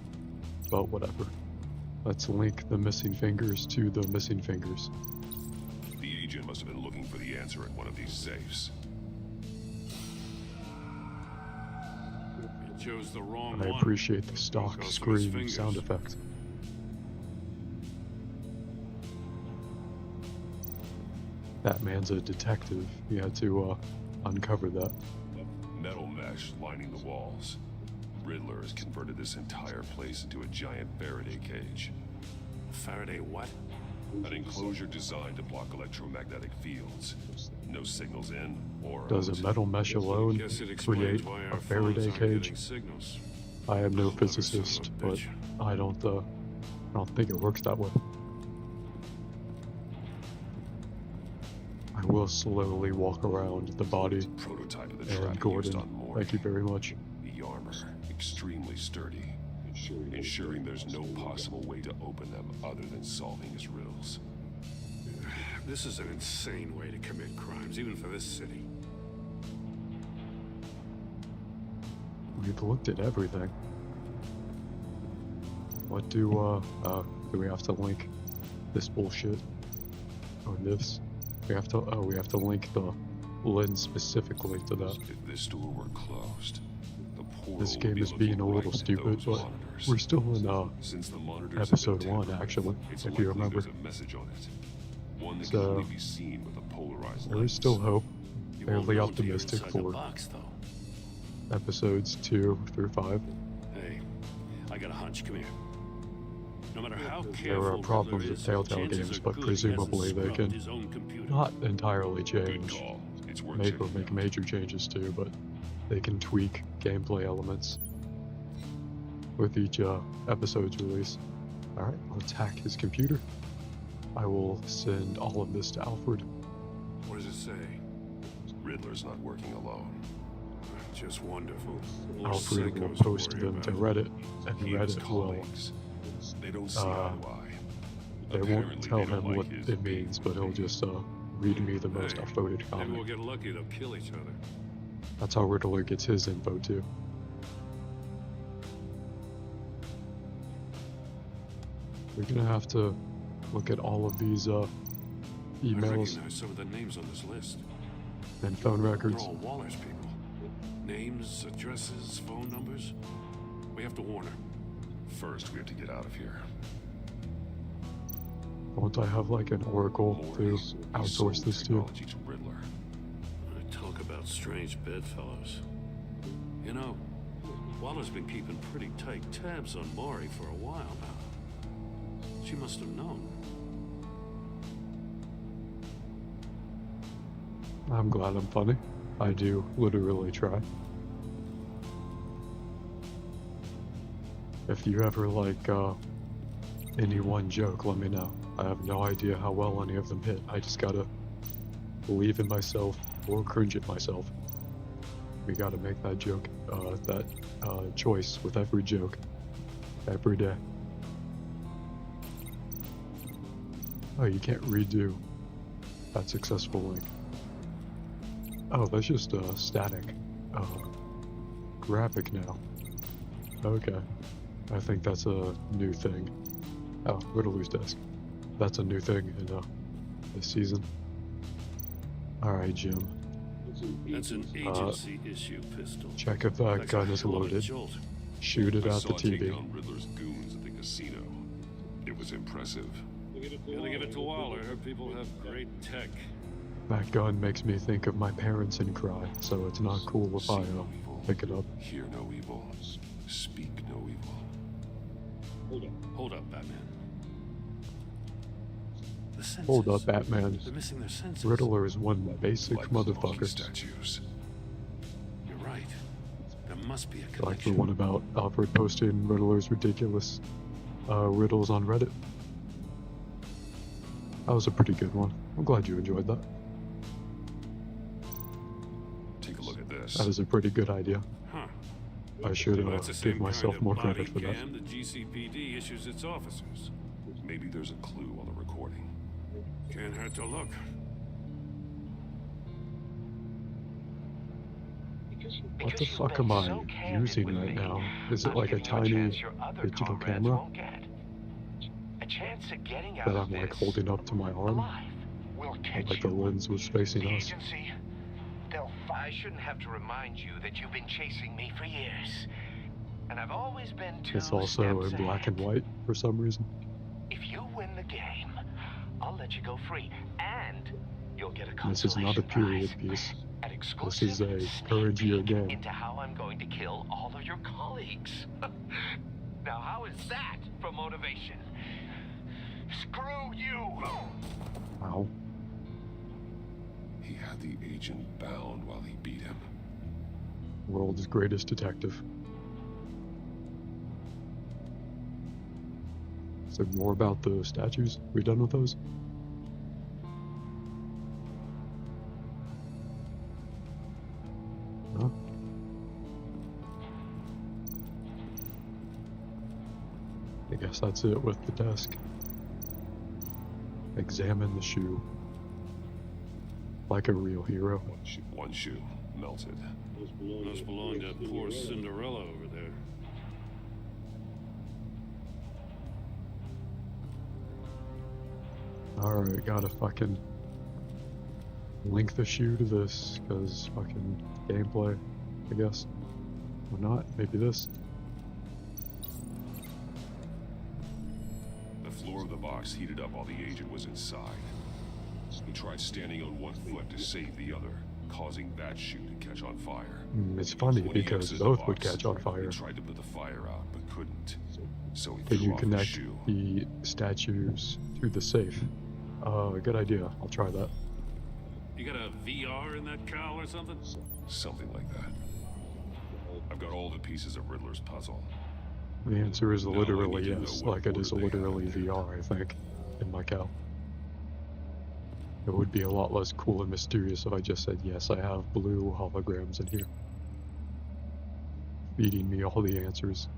But whatever. Let's link the missing fingers to the missing fingers. The agent must have been looking for the answer in one of these safes. He chose the wrong I one. appreciate the stock Goes for his scream fingers. sound effect. Batman's a detective. He had to uncover that. Metal mesh lining the walls. Riddler has converted this entire place into a giant Faraday cage. Faraday what? An enclosure designed to block electromagnetic fields. No signals in or Does out. a metal mesh alone Guess it explains create why a our phones Faraday aren't cage? getting signals. I am no Clever son of a physicist, but bitch. I don't think it works that way. I will slowly walk around the body Prototype of the and trap used Gordon. on Morgan. Thank you very much. The armor, extremely sturdy, ensuring there's no possible way to open them other than solving his riddles. This is an insane way to commit crimes, even for this city. We've looked at everything. What do we have to link this bullshit? Or this? We have to link the lens specifically to that. If this door were closed, the portal This would game be is being a looking little right at stupid, those but monitors. we're still in Since the monitors have been episode 1 tampered, actually, it's if likely you remember. there's a message on it. One that So, can only be seen with a polarized There is lens. still hope. You Fairly won't know until you're optimistic inside the for box, though. episodes 2 through 5. Hey, I got a hunch. Come here. No matter how There careful are problems Riddler with is, Telltale chances games, are but good he hasn't presumably they scrubbed can his own computer. not entirely Good change, call. It's worth make or checking make out. major changes to, but they can tweak gameplay elements with each episode's release. Alright, let's hack his computer. I will send all of this to Alfred. What does it say? Riddler's not working alone. Just wonderful. More Alfred will psychos to post worry them to about. Reddit, and He and his Reddit will. colleagues, they don't see eye to eye. They won't Apparently, tell they don't him like what his it means, but he'll just read me the most Hey, upvoted Maybe we'll comment. get lucky. They'll kill each other. That's how Riddler gets his info too. We're gonna have to look at all of these I emails recognize some of the names on this list. and phone They're records. all Waller's people. Names, addresses, phone numbers. We have to warn her. First, we have to get out of here. Won't I have like an oracle to Morris, he outsource sold this to? technology to Riddler. Talk about strange bedfellows. You know, Waller's been keeping pretty tight tabs on Maury for a while now. She must have known. I'm glad I'm funny. I do literally try. If you ever like any one joke, let me know. I have no idea how well any of them hit. I just gotta believe in myself or cringe at myself. We gotta make that joke, that choice with every joke, every day. Oh, you can't redo that successful link. Oh, that's just a static graphic now. Okay. I think that's a new thing. Oh, Riddler's desk. That's a new thing in this season. Alright, Jim. That's an agency issue pistol. Check if that That's gun a is hell of a loaded. jolt. Shoot it I at saw the it take TV. down Riddler's goons at the casino. It was impressive. Gotta give it to Waller. Her people have great tech. That gun makes me think of my parents and cry, so it's not cool if I See no evil. pick it up. Hear no evil. Speak no evil. Hold up, Batman. The senses. Hold up, Batman. They're missing their senses. Riddler is one basic Like the monkey motherfucker. statues. You're right. There must be a Like the connection. one about Alfred posting Riddler's ridiculous riddles on Reddit. That was a pretty good one. I'm glad you enjoyed that. Take a look at this. That is a pretty good idea. Huh. I should Well, that's the same give myself kind of more body credit for that. cam the GCPD issues its officers. Maybe there's a clue on the recording. Can't hurt to look. What the fuck am I using right now? Is it like a tiny digital camera that I'm like holding up to my arm? Like the lens was facing us. I shouldn't have to remind you that you've been chasing me for years. And I've always been two It's also in steps black and ahead. white for some reason. If you win the game, I'll let you go free. And you'll get a This is not a consolation period prize piece. at This exclusive is a sneak current year peek game. into how I'm going to kill all of your colleagues. Now, how is that for motivation? Screw you! Wow. He had the agent bound while he beat him. World's greatest detective. Is there more about the statues? We done with those? Huh? I guess that's it with the desk. Examine the shoe. Like a real hero. One shoe melted. Must belong to poor Cinderella over there. Alright, gotta fucking link the shoe to this, because fucking gameplay, I guess. Or not, maybe this. The floor of the box heated up while the agent was inside. He tried standing on one foot to save the other, causing that shoe to catch on fire. It's funny When he because exited the both would box, catch on fire. He tried to put the fire out, but couldn't. so he Can threw you off the connect shoe. the statues to the safe? Good idea. I'll try that. You got a VR in that cowl or something? Something like that. I've got all the pieces of Riddler's puzzle. The answer is No, I literally need to know yes, what like it is order they have literally it in. VR, I think, in my cow. It would be a lot less cool and mysterious if I just said, yes, I have blue holograms in here. Feeding me all the answers.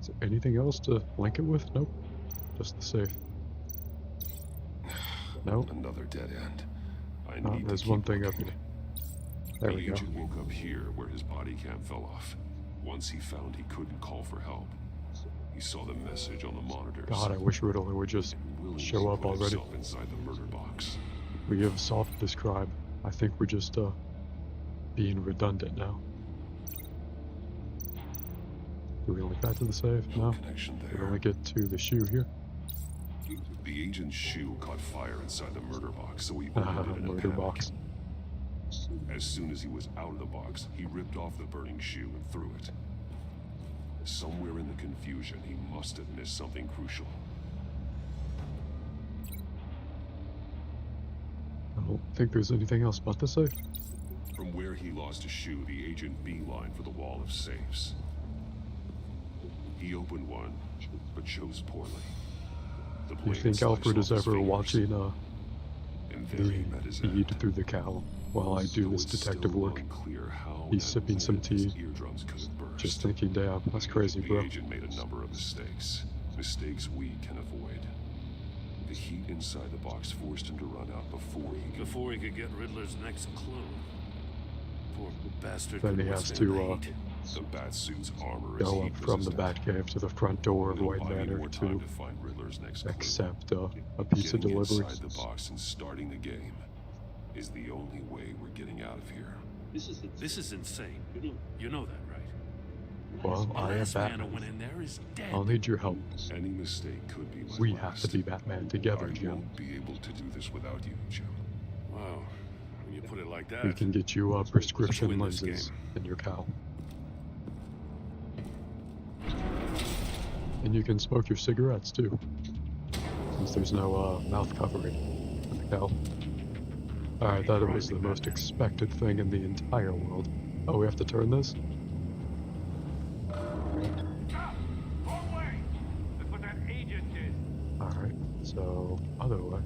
Is there anything else to link it with? Nope. Just the safe. Nope. Another dead end. I Oh, need to there's keep one thing up looking. here. There The we go. agent woke up here where his body cam fell off. Once he found he couldn't call for help, he saw the message on the monitors. God, I wish Riddler would just Willingly show up put already. himself inside the murder box. We have solved this crime. I think we're just, being redundant now. Do we link that to the safe? No. Connection We there. only get to the shoe here. The agent's shoe caught fire inside the murder box, so he opened it in a Murder panic. box. As soon as he was out of the box, he ripped off the burning shoe and threw it. Somewhere in the confusion, he must have missed something crucial. I don't think there's anything else but the safe. From where he lost a shoe, the agent beelined for the wall of safes. He opened one, but chose poorly. The You blade think sliced Alfred off is his ever fingers, watching, and there he met the his feed end. through the cowl while I do Though this it's detective still work? unclear how He's and sipping some when his tea. eardrums could have burst. Just thinking, damn, that's crazy, The bro. agent made a number of mistakes. Mistakes we can avoid. The heat inside the box forced him to run out Before he could get Riddler's next clue. Poor bastard. Then he couldn't has withstand to, the heat. The Batsuit's armor is Go heat up from the resistant. Batcave to the front door of No Wayne buying Manor more time to to find Riddler's next clue. accept a piece of Getting delivery. inside the box and starting the game is the only way we're getting out of here. This is insane. You know that, right? Well, The I am last man who Batman. went in there is dead. I'll need your help. Any mistake could be my We last. have to be Batman together, I Jim. won't be able to do this without you, Jim. Wow. When you put it like that. We can get you prescription win this lenses game. in your cowl. And you can smoke your cigarettes too, since there's no mouth covering in the cowl. Alright, that was the most expected thing in the entire world. Oh, we have to turn this? Alright, so other way.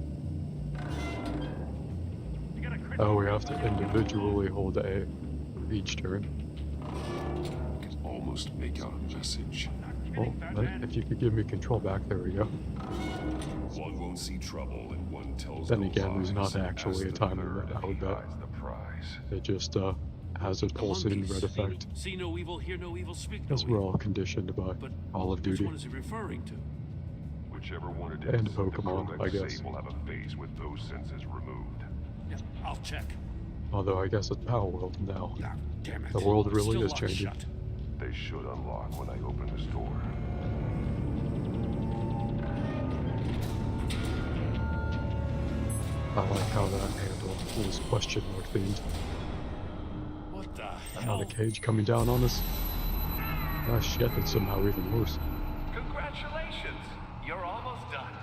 Oh, we have to individually hold A each turn. I can almost make out a message. Well, if you could give me control back, there we go. One won't see trouble and one tells Then no again, there's lies. not actually a As the timer, nerd, I would bet. hides the prize. It just has a The pulsating monkeys. red effect, See no evil, hear no evil, speak no as we're evil. all conditioned by But Call of which Duty. one is he referring to? Whichever one it And is, Pokemon, the crew I at the guess. safe will have a phase with those senses removed. Yeah, I'll check. Although I guess it's Power World now. Ah, damn it. The world really Still is locked changing. shut. They should unlock when I open this door. I like how that handle is question mark themed. What the Not hell? a cage coming down on us. Ah shit, that's somehow even worse. Congratulations! You're almost done.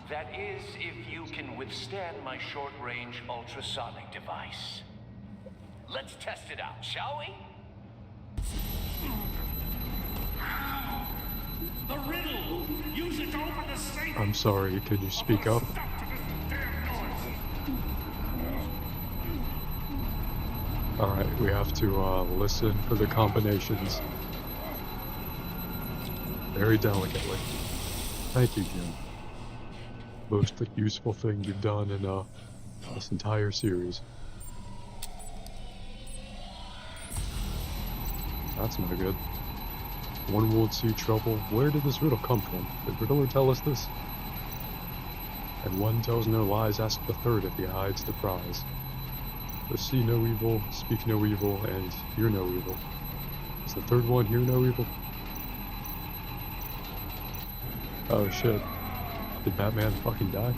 That is, if you can withstand my short-range ultrasonic device. Let's test it out, shall we? The riddle! Use it to open the safe! I'm sorry, can you speak up? Alright, we have to listen for the combinations. Very delicately. Thank you, Jim. Most useful thing you've done in this entire series. That's not good. One won't see trouble. Where did this riddle come from? Did Riddler tell us this? And one tells no lies, ask the third if he hides the prize. So see no evil, speak no evil, and hear no evil. Is the third one hear no evil? Oh shit. Did Batman fucking die?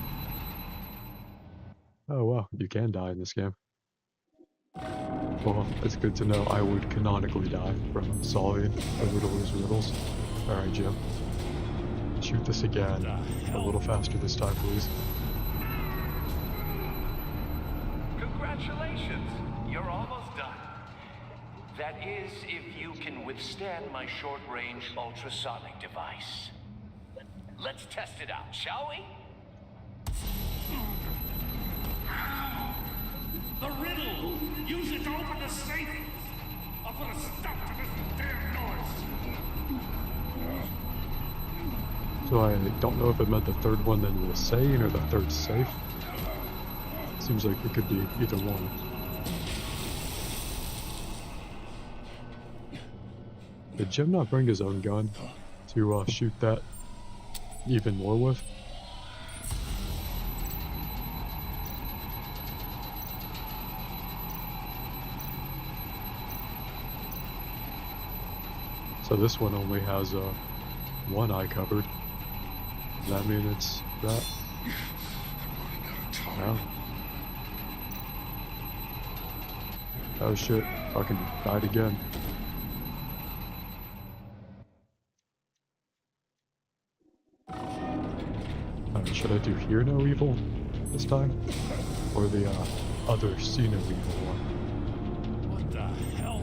Oh wow, you can die in this game. Well, it's good to know I would canonically die from solving the Riddler's riddles. Alright, Jim. Shoot this again. A little faster this time, please. Congratulations! You're almost done. That is, if you can withstand my short-range ultrasonic device. Let's test it out, shall we? The riddle! Use it to open the safe! I'll put a stop to this damn noise! So I don't know if it meant the third one that you were saying or the third safe. Seems like it could be either one. Did Jim not bring his own gun to shoot that even more with? So this one only has one eye covered. Does that mean it's that? No. Oh shit, fucking died again. Should I do Hear No Evil this time? Or the other See No Evil one? What the hell?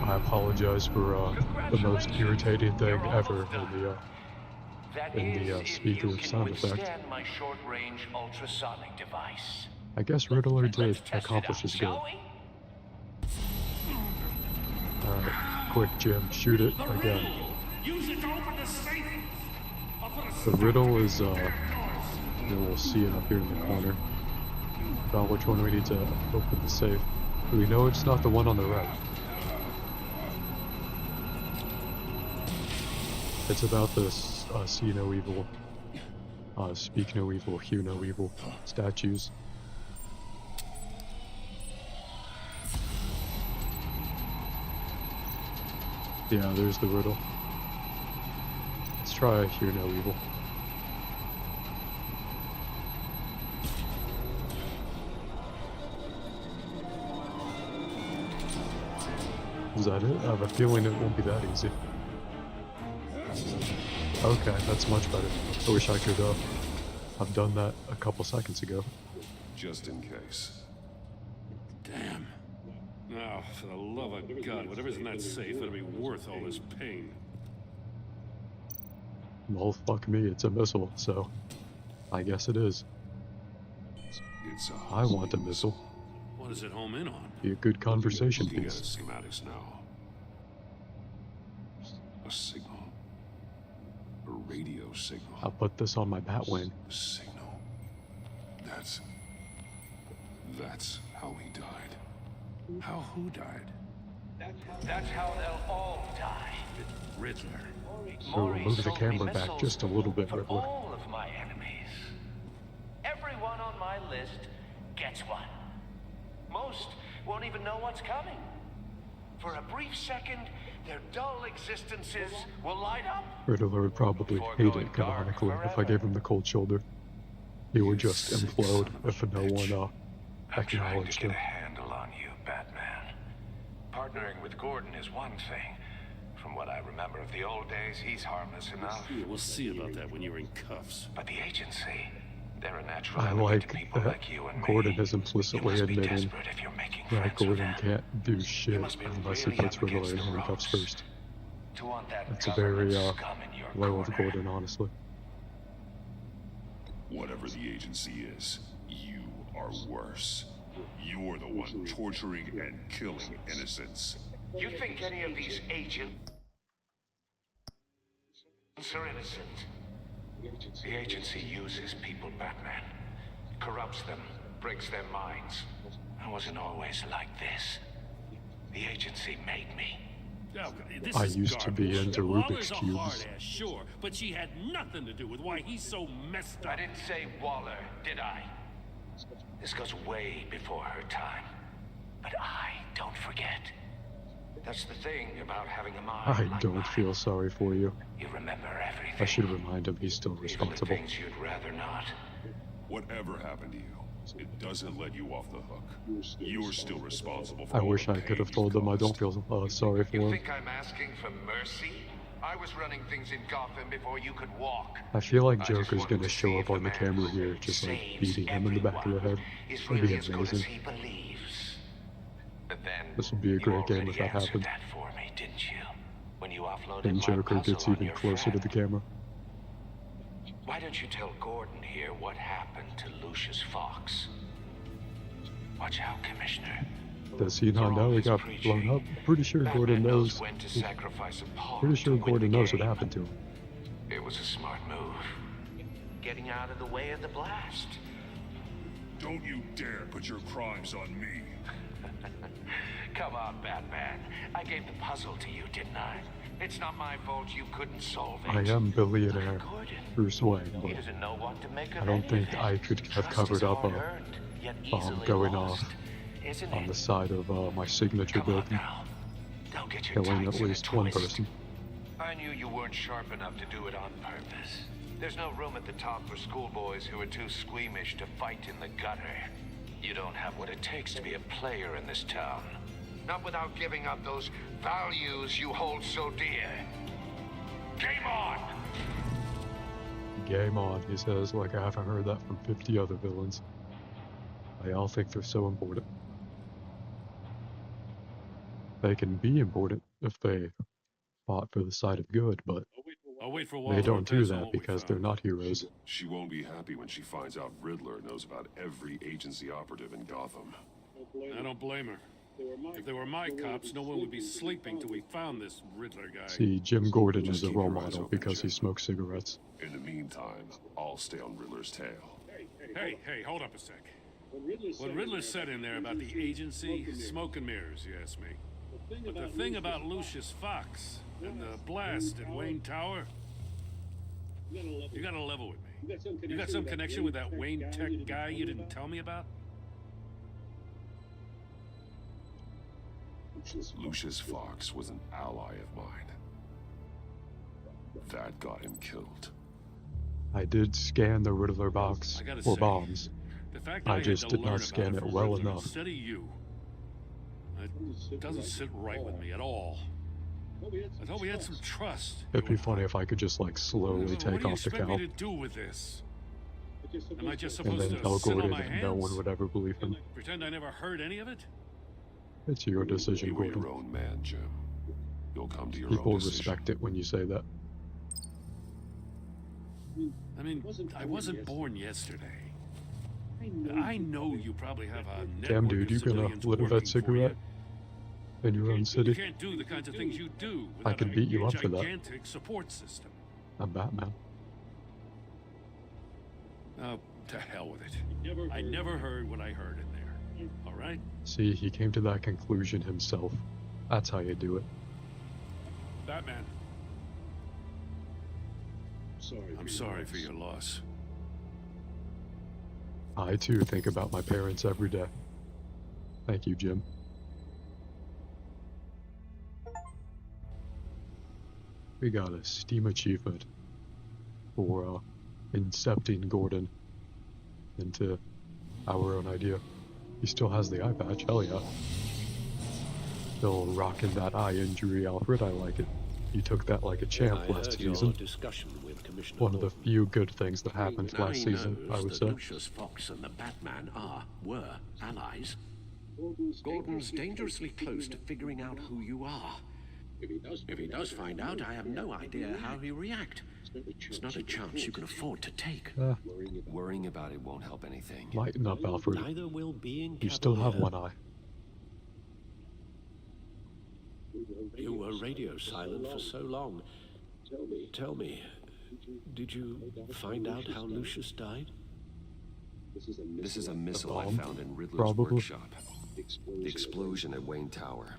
I apologize for the most irritating thing ever in the speaker sound effect. My short-range ultrasonic device. I guess Riddler did accomplish his goal. Alright, quick Jim, shoot it again. Use it to open the safe! The riddle is, we'll see it up here in the corner. About which one we need to open the safe. We know it's not the one on the right. It's about this See No Evil, Speak No Evil, Hear No Evil statues. Yeah, there's the riddle. Let's try Hear No Evil. Is that it? I have a feeling it won't be that easy. Okay, that's much better. I wish I could have done that a couple seconds ago. Just in case. Damn. Now, for the love of God, whatever's in that safe, it'll be worth all this pain. Well, fuck me, it's a missile, so I guess it is. I want a missile. What does it home in on? Be a good conversation Looking at piece. the schematics now. A signal. A radio signal. I'll put this on my Batwing. A signal. That's how he died. How who died? That's how they'll all die. Riddler. So move the camera back just a little bit, for Riddler. all of my enemies. Everyone on my list gets one. Most won't even know what's coming. For a brief second, their dull existences will light up. Riddler would probably hate it canonically if I gave him the cold shoulder. He would just implode if no one acknowledged him. I'm trying to get a handle on you, Batman. Partnering with Gordon is one thing. From what I remember of the old days, he's harmless enough. We'll see about that when you're in cuffs. But the agency, they're a natural I enemy like to people that like you and Gordon me. is implicitly You must be admitting desperate if you're making that friends with Gordon them. can't do shit must be unless he really puts up Riddler against in the handcuffs ropes. first. To want that That's a very government scum in your low of corner. Gordon, honestly. Whatever the agency is, you are worse. You're the one torturing and killing innocents. You think any of these agents are innocent? The agency uses people, Batman. Corrupts them, breaks their minds. I wasn't always like this. The agency made me. Oh, this I is used to be garbage. into Waller's Rubik's a Cubes. hard-ass, sure, but she had nothing to do with why he's so messed up. I didn't say Waller, did I? This goes way before her time. But I don't forget. That's the thing about having a mind I like don't mine. feel sorry for you. You remember everything. I should remind him he's still Even the responsible. things you'd rather not. Whatever happened to you, it doesn't let you off the hook. You're still responsible for I all wish the I could have pain told them I caused. don't feel sorry for You him. think I'm asking for mercy? I was running things in Gotham before you could walk. I feel like I just Joker's wanted gonna to show see up if on the man camera who here, just like saves beating him in the back of the head. is That'd really be as good as amazing. he believes. But then This would be a you great game already if that answered happened. that for me, didn't you? When you offloaded And my Joker puzzle gets on even your closer to friend. the camera. Why don't you tell Gordon here what happened to Lucius Fox? Watch out, Commissioner. Does he not know he got blown up? Pretty sure Gordon Batman knows. when to sacrifice a pawn Pretty sure to win Gordon the knows what game. happened to him. It was a smart move. Getting out of the way of the blast. Don't you dare put your crimes on me. Come on, Batman. I gave the puzzle to you, didn't I? It's not my fault you couldn't solve it. I am billionaire Gordon. Bruce Wayne, He but doesn't know what to make of I don't any think of it. I could have Trust covered is up a hard-earned, yet bomb easily going lost, off isn't on it? the side of my signature Come on building, now. Don't get your killing tights at in a least one twist. person. I knew you weren't sharp enough to do it on purpose. There's no room at the top for schoolboys who are too squeamish to fight in the gutter. You don't have what it takes to be a player in this town. Not without giving up those values you hold so dear. Game on! Game on, he says, like I haven't heard that from 50 other villains. They all think they're so important. They can be important if they fought for the side of good, but I'll wait for they Wildhorn don't do pass on that what we because found. they're not heroes. She won't be happy when she finds out Riddler knows about every agency operative in Gotham. I don't blame her. If they were my cops, no one would be sleeping till we found this Riddler guy. See, Jim Gordon Just is a keep role your eyes model open, because he Jim. smokes cigarettes. In the meantime, I'll stay on Riddler's tail. Hey, hold up a sec. What Riddler said in there about the agency, smoke and mirrors, you ask me. But the thing about Lucius Fox and the blast at Wayne Tower, you gotta level with me. You got some connection with that Wayne Tech guy you didn't tell me about? Lucius Fox was an ally of mine. That got him killed. I did scan the Riddler box I gotta for say, bombs. The fact I that just had to did not learn scan about it from well Riddler enough. Instead of you, it doesn't sit right with me at all. I thought we had some trust. It'd be funny if I could just like slowly What take do you off the expect me cow to do with this? Am I just and supposed then to tell sit on Gordon my and no hands? one would ever believe him. Pretend I never heard any of it? It's your decision, You were Gordon. your own man, Jim. You'll come to your People own decision. respect it when you say that. I mean, I wasn't born yesterday. I know you probably have a network Damn, dude, of you gonna civilians live working that for cigarette in your own You city? can't do the kinds of things you do I without could beat you a up for that. gigantic support system. I'm Batman. Oh, to hell with it. I never heard what I heard in there. All right? See, he came to that conclusion himself. That's how you do it. Batman. I'm sorry for your loss. I too think about my parents every day. Thank you, Jim. We got a Steam achievement for incepting Gordon into our own idea. He still has the eye patch, hell yeah. Still rocking that eye injury, Alfred, I like it. You took that like a champ last season. Discussion with Commissioner One of the Gordon. few good things that happened last season, I would that say. Lucius Fox and the Batman were allies. Gordon's dangerously close to figuring out who you are. If he does find out, I have no idea how he'll react. It's not a chance you can afford to take. Worrying about it won't help anything. Lighten up, Alfred. Neither will being You still have cavalier. one eye. You were radio silent for so long. Tell me, did you find out how Lucius died? This is a missile I bomb? found in Riddler's Probably. workshop. The explosion at Wayne Tower.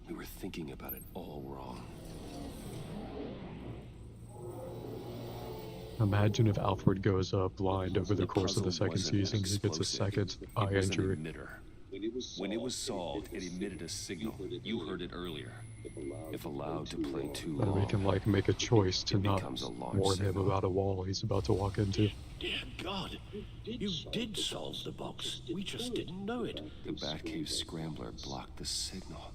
We were thinking about it all wrong. Imagine if Alfred goes blind over the course of the puzzle second wasn't an season. He gets a explosive. second It eye was an injury. emitter. When it was solved, it emitted a signal. You heard it earlier. If allowed to play too Then we long, can like make a choice to it not becomes a launch warn him signal. about a wall he's about to walk into. Dear God, you did solve the box. We just didn't know it. The Batcave Scrambler blocked the signal.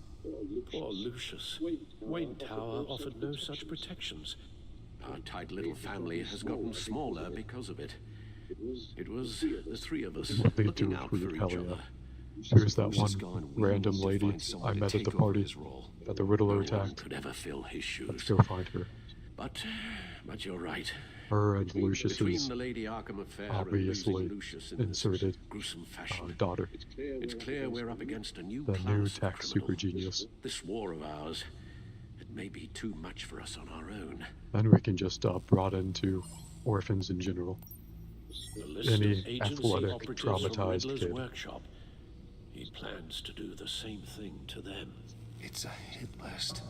Poor Lucius. Wayne Tower offered no such protections. Our tight little family has gotten smaller because of it. It was the three of us What they looking do out for for you, each hell yeah. other. Here's that Bruce one is gone. We random need to lady find someone I to met at take the over party his role. that the Riddler No one attacked. could ever fill his shoes. Let's go find her. But you're right. Her and Between Lucius's the Lady Arkham affair obviously and losing Lucius in this inserted gruesome fashion, daughter, it's clear we're up against a new the class new of tech criminal. super genius. This war of ours, it may be too much for us on our own. Then we can just broaden to orphans in general. The list Any of agency athletic, operatives from traumatized Riddler's kid. workshop. He plans to do the same thing to them. It's a hit list.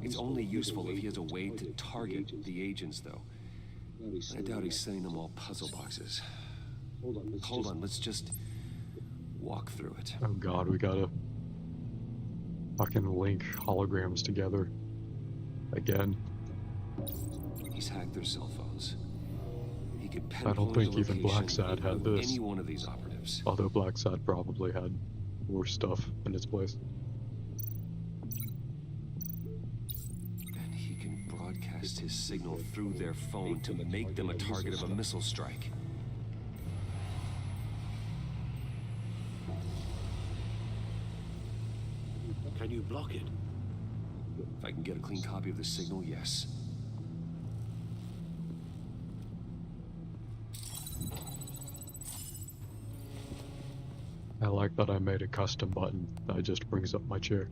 It's only useful if he has a way to target the agents, though. I doubt he's sending them all puzzle boxes. Hold on, let's just walk through it. Oh god, we gotta fucking link holograms together. Again. He's hacked their cell phones. He could I don't pinpoint think the even location Blacksad had of this. any one of these operatives. Although Blacksad probably had worse stuff in its place. And he can broadcast his signal through their phone to make them a target of a missile strike. Can you block it? If I can get a clean copy of the signal, yes. I like that I made a custom button that just brings up my chair.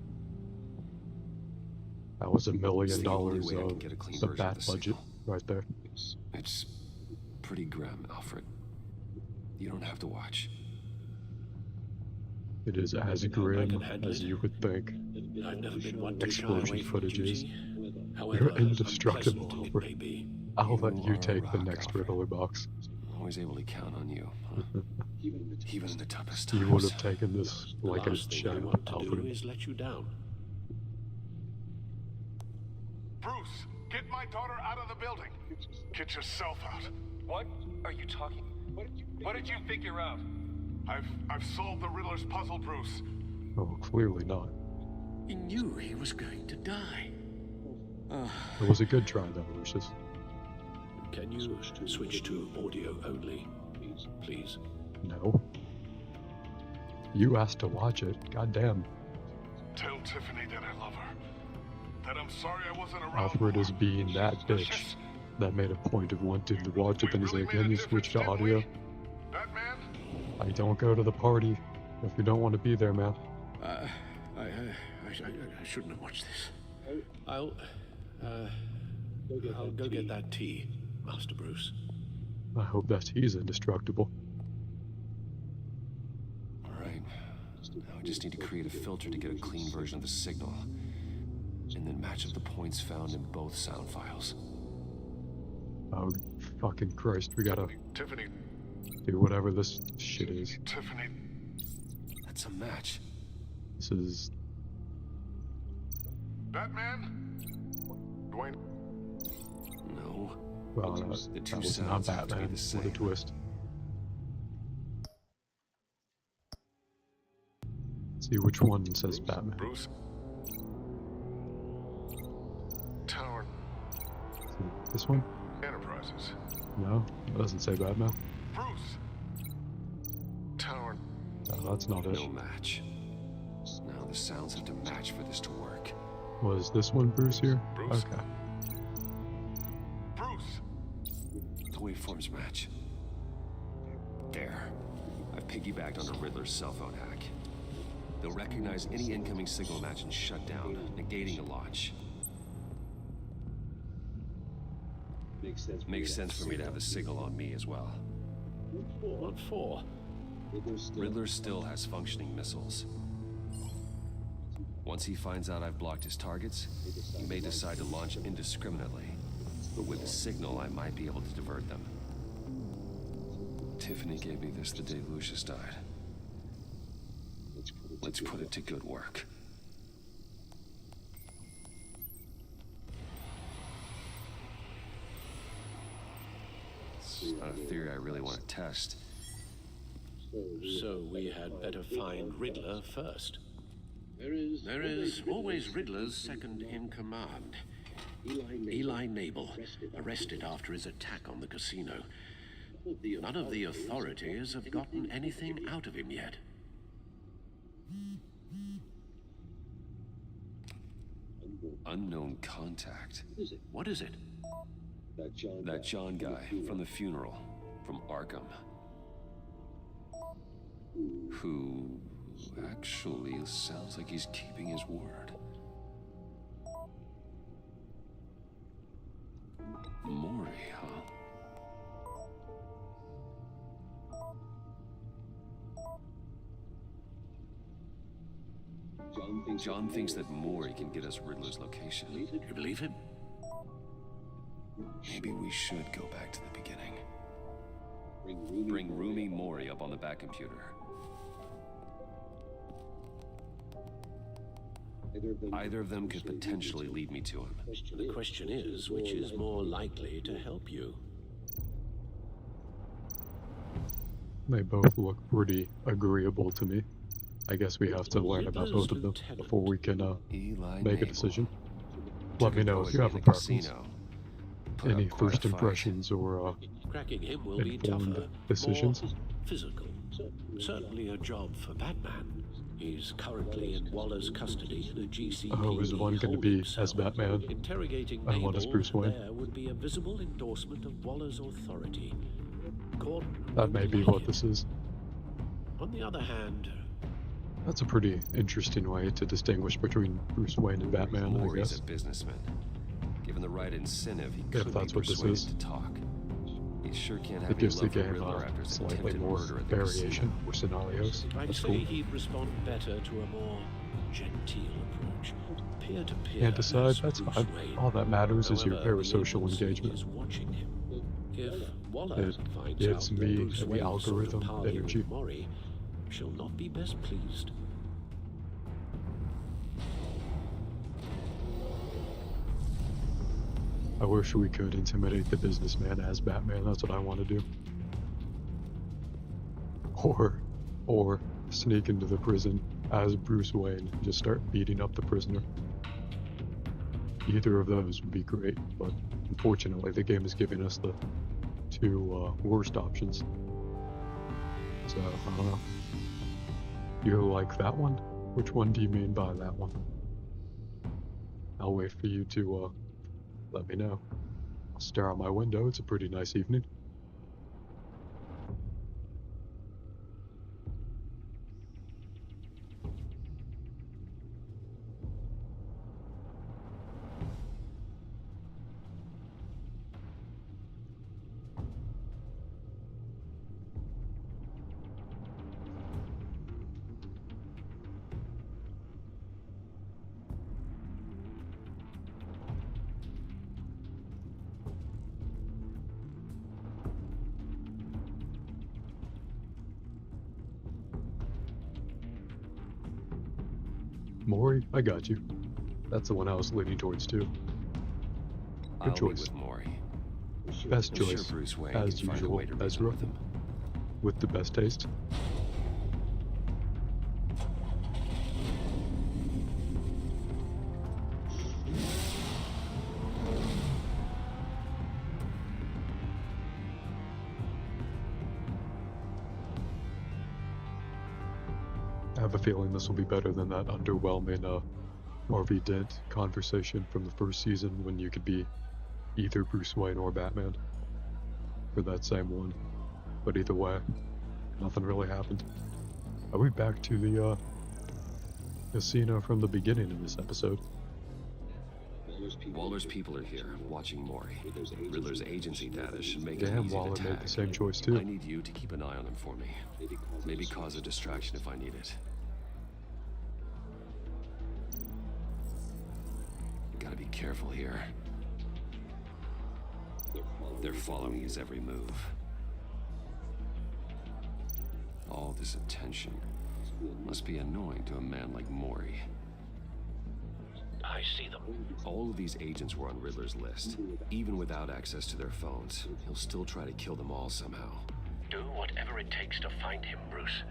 That was $1 million It's the only of way I can get a clean the version of bat the budget signal. right there. It's pretty grim, Alfred. You don't have to watch. It is as grim as you would think. I've never been one to shy away Explosion from footage is. duty. However You're indestructible, unpleasant it Alfred. may be. I'll let you are a take the rock, next Alfred. Riddler box. Always able to count on you. Huh? Even in the toughest times. You would have taken this The like a last thing I champ, want to do Alfred. is let you down. Bruce, get my daughter out of the building. Get yourself out. What are you talking? What did you figure out? I've solved the Riddler's puzzle, Bruce. Oh, clearly not. He knew he was going to die. It was a good try, though, Lucius. Can you switch to audio only, please? No. You asked to watch it. Goddamn. Tell Tiffany that I love her. That I'm sorry I wasn't around. Alfred is being that bitch that made a point of wanting to watch it, then he's like, can you switch to audio? Batman? I don't go to the party if you don't want to be there, man. I shouldn't have watched this. I'll go get that tea, Master Bruce. I hope that he's indestructible. Alright. Now I just need to create a filter to get a clean version of the signal. And then match up the points found in both sound files. Oh, fucking Christ. We gotta Tiffany. do whatever this shit is. Tiffany. That's a match. This is... Batman? Dwayne? No. Well, The that two was not sounds have to be Batman. the same. What a twist. See which one says Batman. Bruce? Tower This one? Enterprises. No, it doesn't say Batman. Bruce! Tower. No, that's not it. No match. Now the sounds have to match for this to work. Was this one Bruce here? Bruce? Okay. Bruce! The waveforms match. There. I've piggybacked on a Riddler's cell phone hack. They'll recognize any incoming signal match and shut down, negating a launch. Makes sense for me to have the signal on me as well. What for? Riddler still has functioning missiles. Once he finds out I've blocked his targets, he may decide to launch indiscriminately. But with the signal, I might be able to divert them. Tiffany gave me this the day Lucius died. Let's put it to good work. It's not a theory I really want to test. So we had better find Riddler first. There is always Riddler's second in command. Eli Nabel, arrested after his attack on the casino. None of the authorities have gotten anything out of him yet. Unknown contact. What is it? That John guy from the funeral, from Arkham. Who actually sounds like he's keeping his word. Mori, huh? John thinks that Mori can get us Riddler's location. You believe him? Maybe we should go back to the beginning. Bring Rumi Mori up on the back computer. Either of them could potentially lead me to him. The question is, which is more likely to help you? They both look pretty agreeable to me. I guess we have to learn about both of them before we can make a decision. Let me know if you have a preference. Any first impressions or Cracking him will be informed tougher, decisions? more physical. Certainly a job for Batman. He's currently in Waller's custody in a GCPD. Oh, is one going to be as Batman Interrogating and one as Mabel Bruce Wayne? there would be a visible endorsement of Waller's authority. Gordon That may be what this is. On the other hand, That's a pretty interesting way to distinguish between Bruce Wayne and Batman, I Mori's guess. a businessman. Given the right incentive, he If could that's be what this persuaded is. to talk. He sure can't have It gives the any love for game Riddler after his slightly attempted more murder at the variation casino. or scenarios. I'd That's say cool. he'd respond better to a more genteel approach. Peer-to-peer. Can't decide, as that's Bruce fine. Wayne. All that matters is your However, the parasocial agency engagement. is watching him. If Waller It finds gives out that me Bruce the Wayne sought to algorithm parley with energy. Mori, she'll not be best pleased. I wish we could intimidate the businessman as Batman, that's what I want to do. Or sneak into the prison as Bruce Wayne and just start beating up the prisoner. Either of those would be great, but unfortunately the game is giving us the two worst options. So, I don't know. You like that one? Which one do you mean by that one? I'll wait for you to let me know. I'll stare out my window, it's a pretty nice evening. Mori, I got you. That's the one I was leaning towards too. I'll Good meet choice. with Mori. Best I'm sure choice, Bruce Wayne as can find a usual, way to reason Ezra. with him. With the best taste. I have a feeling this will be better than that underwhelming Harvey Dent conversation from the first season when you could be either Bruce Wayne or Batman for that same one. But either way, nothing really happened. Are we back to the casino from the beginning of this episode? Waller's people are here, watching Mori. Riddler's agency data should make it Damn, easy Waller to made tag. the same choice too. I need you to keep an eye on him for me. Maybe cause a distraction if I need it. Gotta be careful here. They're following his every move. All this attention must be annoying to a man like Mori. I see them. All of these agents were on Riddler's list. Even without access to their phones, he'll still try to kill them all somehow. Do whatever it takes to find him, Bruce.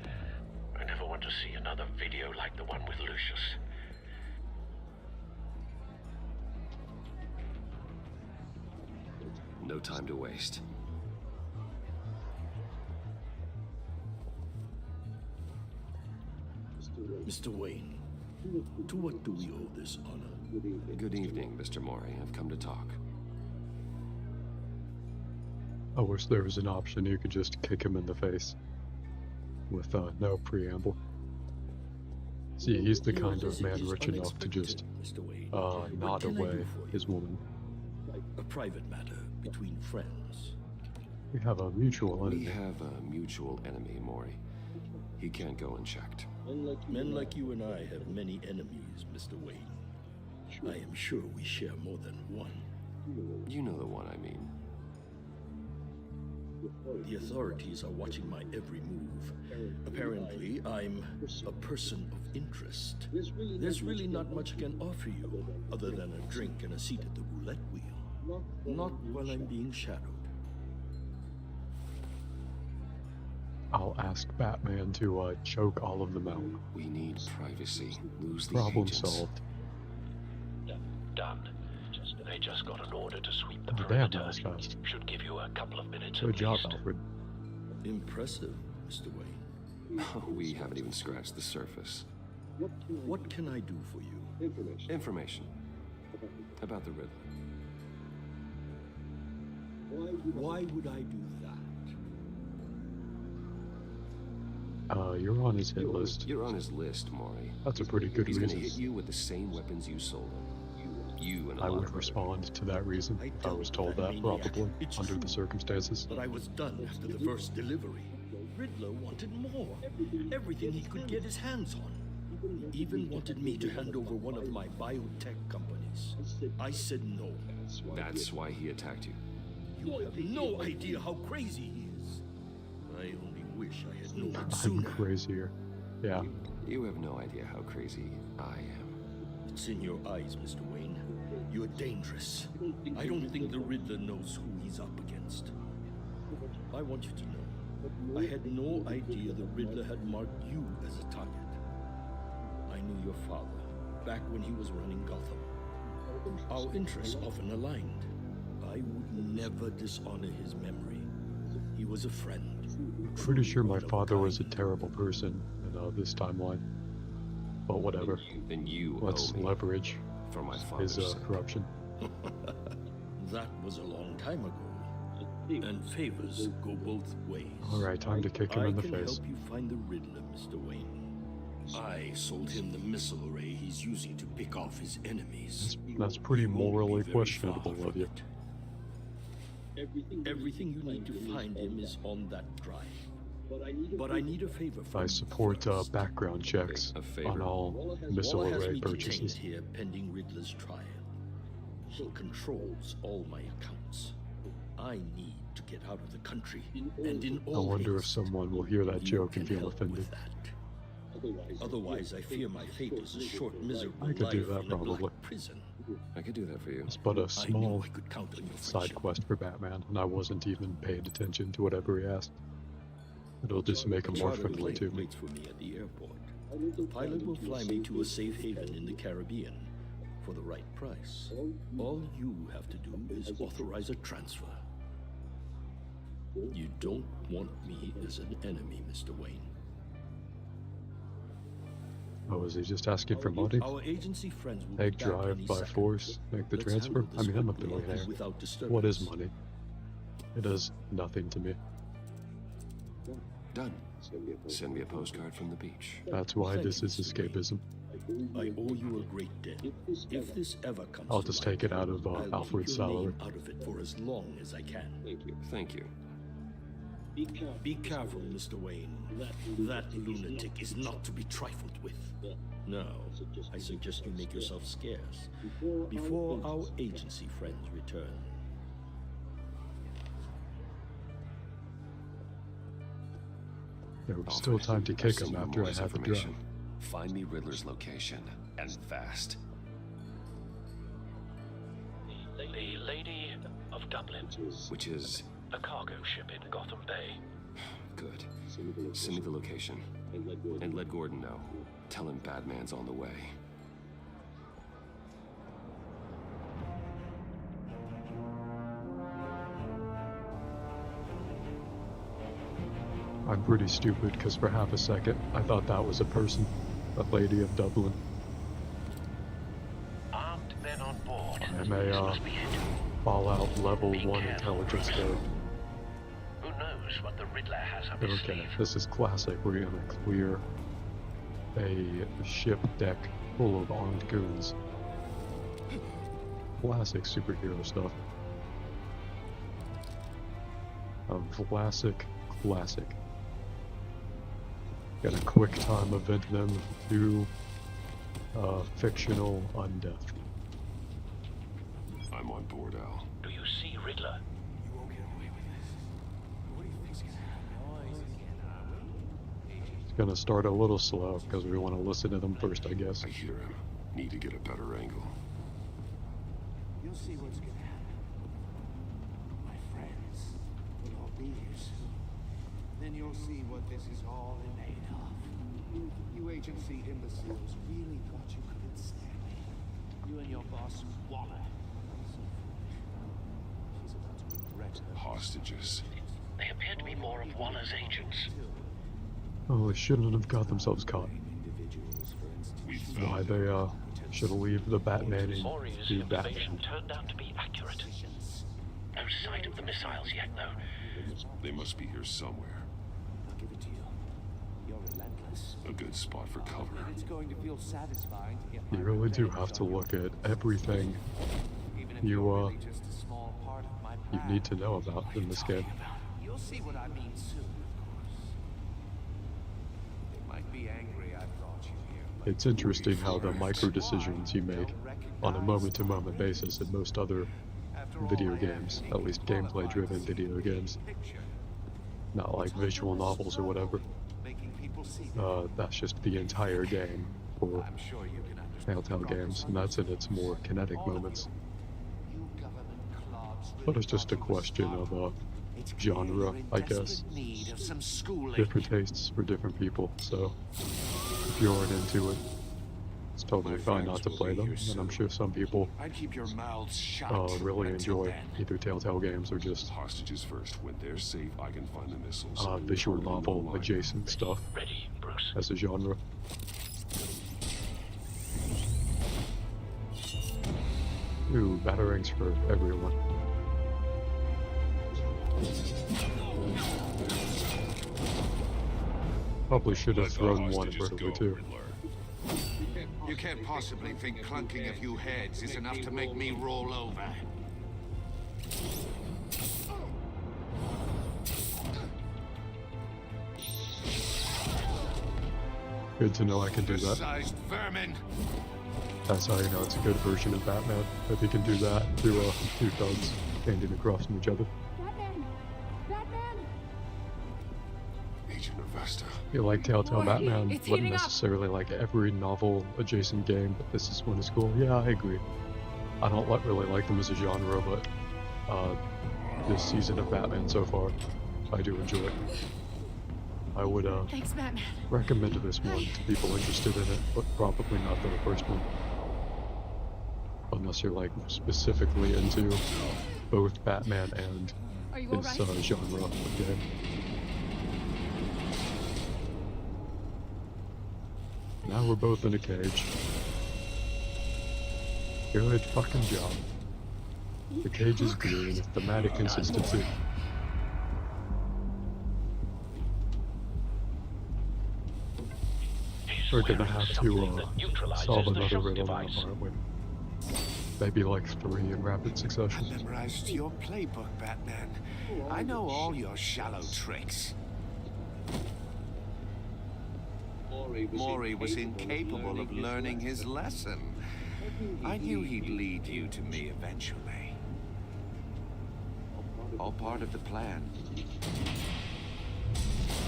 I never want to see another video like the one with Lucius. No time to waste. Mr. Wayne, to what do we owe this honor? Good evening, Mr. Mori. I've come to talk. I wish there was an option you could just kick him in the face with no preamble. See, he's the kind of man rich enough to just nod away his woman. A private matter between friends. We have a mutual enemy. We have a mutual enemy, Mori. He can't go unchecked. Men like you and I have many enemies, Mr. Wayne. I am sure we share more than one. You know the one I mean. The authorities are watching my every move. Apparently, I'm a person of interest. There's really not much I can offer you, other than a drink and a seat at the roulette wheel. Not while I'm being shadowed. I'll ask Batman to choke all of them out. We need privacy. Lose the Problem agents. solved. Done. They just got an order to sweep the Oh, perimeter. damn, that was fast. Should give you a couple of minutes Good at job, least. Alfred. Impressive, Mr. Wayne. We haven't even scratched the surface. What can I do for you? Information. About the Riddler. Why would I do that? You're on his hit list. You're on his list, Maury. That's a pretty good He's reason. gonna hit you with the same weapons you sold him. You and a I lot would of respond to that reason if I was told that, probably, under the circumstances. But I was done after the first delivery. Riddler wanted more. Everything he could get his hands on. He even wanted me to hand over one of my biotech companies. I said no. That's why he attacked you. You have no idea how crazy he is. I only wish I had known it I'm sooner. crazier. Yeah. You have no idea how crazy I am. It's in your eyes, Mr. Wayne. You're dangerous. I don't think the Riddler knows who he's up against. I want you to know, I had no idea the Riddler had marked you as a target. I knew your father, back when he was running Gotham. Our interests often aligned. I would never dishonor his memory. He was a friend. Pretty sure my father was a terrible person in this timeline. But whatever. Then you Let's owe me leverage for my father's his sake. corruption. That was a long time ago. And favors go both ways. Alright, time to kick him in the I can face. help you find the Riddler, Mr. Wayne. I sold him the missile array he's using to pick off his enemies. That's pretty You won't be morally very questionable far of from you. it. Everything you need to find him is on that drive. But I need a favor from I you support first. background checks A favor? on all missile Waller has array me detained purchases. here pending Riddler's trial. He controls all my accounts. I need to get out of the country, and in I all wonder if haste. someone will hear that You joke can and feel help offended. with that. Otherwise, I fear my fate is a short, miserable I could do life that in a probably. black prison. I could do that for you. It's but a I knew small I could count on your side friendship. quest for Batman, and I wasn't even paying attention to whatever he asked. It'll just make him more Chartered friendly plane to me. waits for me at the airport. The pilot will fly me to a safe haven in the Caribbean for the right price. All you have to do is authorize a transfer. You don't want me as an enemy, Mr. Wayne. Oh, is he just asking for money? Our agency friends will Egg be back drive any by second. force, make the Let's transfer? handle I this mean, I'm a quickly and billionaire. without disturbance. What is money? It does nothing to me. Done. Send me a postcard from the beach. That's why Thank this you, is Mr. Wayne. escapism. I owe you a great debt. If this ever comes I'll to just light, take it out of I'll keep Alfred's your name salary. out of it for as long as I can. Thank you. Be careful, Mr. Wayne. That lunatic is not to be trifled with. No, I suggest you make yourself scarce before our agency friends return. There was still time to kick I'll him send you after I Maury's had the drive. information. Find me Riddler's location, and fast. the Lady of Dublin. Which is... A cargo ship in Gotham Bay. Good. Send me the location. And let Gordon know. Tell him Batman's on the way. I'm pretty stupid because for half a second I thought that was a person, a Lady of Dublin. Armed men on board. I'm a Fallout level 1 intelligence nerd. Who knows what the Riddler has up his Okay, sleeve? this is classic. We're gonna clear a ship deck full of armed goons. Classic superhero stuff. Classic. Got a quick time event them to fictional undeath. I'm on board, Al. Do you see Riddler? It's gonna start a little slow because we want to listen to them first, I guess. I hear him. Need to get a better angle. You'll see what's gonna happen. My friends will all be here soon. Then you'll see what this is all in aid of. You agency imbeciles really thought you couldn't stand me. You and your boss, Waller. She's about to regret her. Hostages. They appear to be more of Waller's agents. Oh, they shouldn't have got themselves caught. Why they should leave the Batman in Maury's the information Batman. turned out to be accurate. No sight of the missiles yet, though. They must be here somewhere. I'll give it to you. You're relentless. A good spot for cover. And it's going to feel satisfying to get You really do have to look at everything you you need to know about in this game. You'll see what I mean soon, of course. They might be angry I brought you here. It's interesting how the micro decisions you make on a moment-to-moment basis in most other video games, at least gameplay-driven video games, not like visual novels or whatever. That's just the entire game for Telltale games, and that's in its more kinetic moments. But it's just a question of genre, I guess. Different tastes for different people, so if you aren't into it, it's totally fine not to play them, and I'm sure some people really enjoy either Telltale games or just Hostages first. When they're safe, I can find the missiles. visual novel adjacent stuff as a genre. Ooh, batarangs for everyone. Probably should have thrown one earlier too. You can't possibly think clunking a few heads is enough to make me roll over. Good to know I can do that. Sized vermin. That's how you know it's a good version of Batman. If he can do that to two thugs standing across from each other. Agent Avesta. You like Telltale Boy, Batman, it's wouldn't heating up. necessarily like every novel adjacent game, but this is one is cool. Yeah, I agree. I don't really like them as a genre, but this season of Batman so far, I do enjoy it. I would Thanks, Batman. recommend this one to people interested in it, but probably not the first one. Unless you're like specifically into both Batman and Are you this alright? genre of game. Now we're both in a cage. Good fucking job. The cage is green, thematic consistency. We're gonna have to solve another riddle now, aren't we? Maybe like 3 in rapid succession. Memorized your playbook, Batman. I know all your shallow tricks. Maury was incapable of learning his lesson. I knew he'd lead you to me eventually. All part of the plan.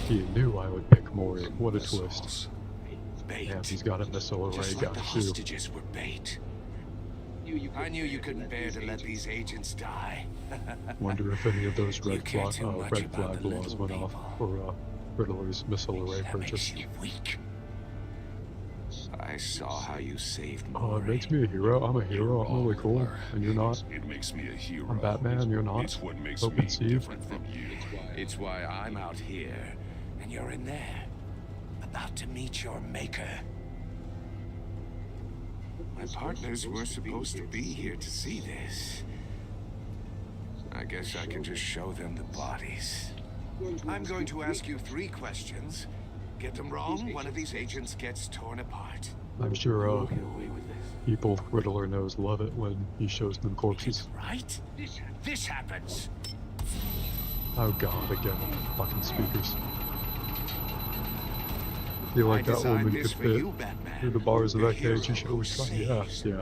He knew I would pick Maury. What a twist. Bait. Yeah, he's got a missile array Just guy like the too. hostages were bait. I knew you couldn't bear to let these agents die. Wonder if any of those You red care flag, too much red about flag the laws little went off for Riddler's missile array That purchase. makes you weak. I saw how you saved Oh, it Mori. makes me a hero. I'm a hero. I'm really cool, and you're not. It makes me a hero. I'm Batman. You're not. It's what makes Hope me and see. different from you. It's why I'm out here, and you're in there, about to meet your maker. My partners were supposed to be here to see this. I guess I can just show them the bodies. I'm going to ask you 3 questions. Get them wrong, one of these agents gets torn apart. I'm sure people Riddler knows love it when he shows them corpses. Right? This happens. Oh god, again, fucking speakers. I feel like that woman could fit through the bars of that cage. She should always try. Yeah, yeah.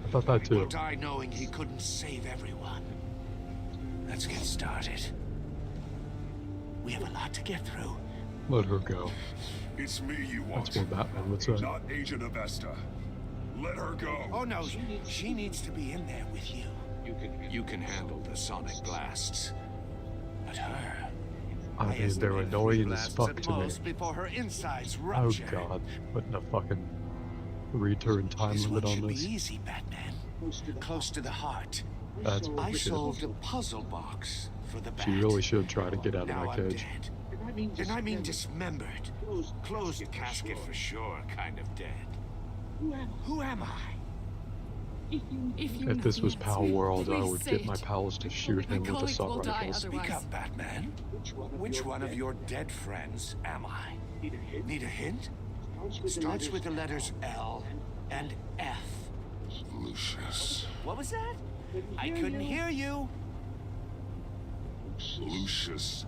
I thought that Will too. die knowing he couldn't save everyone. Let's get started. We have a lot to get through. Let her go. It's me you want. That's what Batman would say. Not Agent Avesta. Let her go. Oh no, she needs to be in there with you. You can handle the sonic blasts. But her... I mean, they're annoying as fuck to me. Before her insides Oh rupture. god, putting a fucking return time This limit one on should this. be easy, Batman. Close to the heart. That's I bullshit. solved a puzzle box for the bat. She really should try to get out of Now that I'm cage. dead. And I mean dismembered. Closed casket for sure, kind of dead. Who am I? If this was Pal World, I would get my pals to shoot him with assault rifles. Speak up, Batman. Which one of your dead friends am I? Need a hint? Starts with the letters L and F. Lucius. What was that? I couldn't hear you. Lucius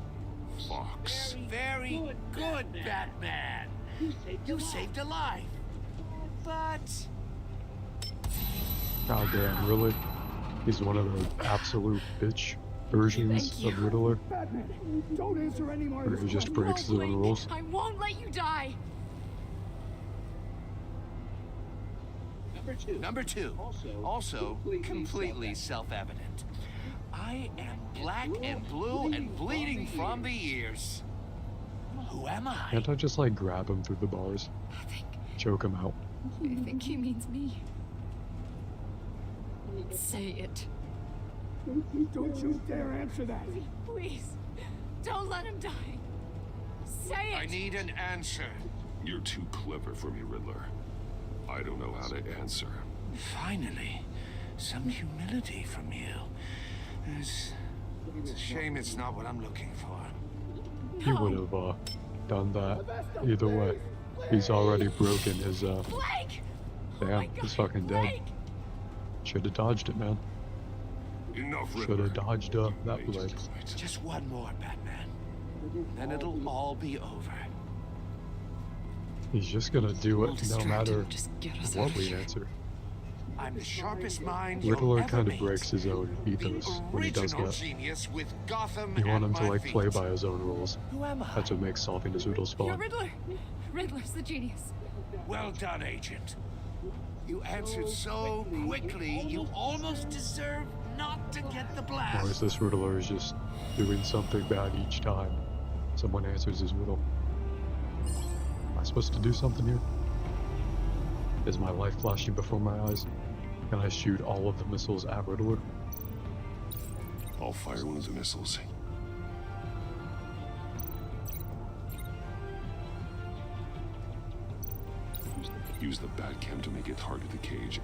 Fox. Very good, Batman. You saved a life. But... God damn, really? He's one of the absolute bitch versions of Riddler. Don't answer any more. Or he just breaks his own rules. I won't let you die. Number two. Also completely self-evident. I am black and blue and bleeding from the ears. Who am I? Can't I just like grab him through the bars? Choke him out. I think he means me. Say it. Don't you dare answer that. Please. Don't let him die. Say it. I need an answer. You're too clever for me, Riddler. I don't know how to answer. Finally, some humility from you. It's a shame it's not what I'm looking for. He would have done that either way. He's already broken his Blake! damn, he's fucking dead. Should have dodged it, man. Enough, Should Riddler. have dodged that blade. Just one more, Batman. Then it'll all be over. He's just gonna do it no matter get us what out of we here. answer. I'm the sharpest mind you'll Riddler ever kind of meet. breaks his own ethos when he does Original that. genius with Gotham You want at him to my like feet. play by his own rules. Who am I? That's what makes solving his riddles You're fun. Riddler. Riddler's the genius. Well done, Agent. You answered so quickly, you almost deserve not to get the Or blast. is this Riddler is just doing something bad each time someone answers his riddle? Am I supposed to do something here? Is my life flashing before my eyes? Can I shoot all of the missiles at Riddler? I'll fire one of the missiles. Use the Batcam to make it target the cage.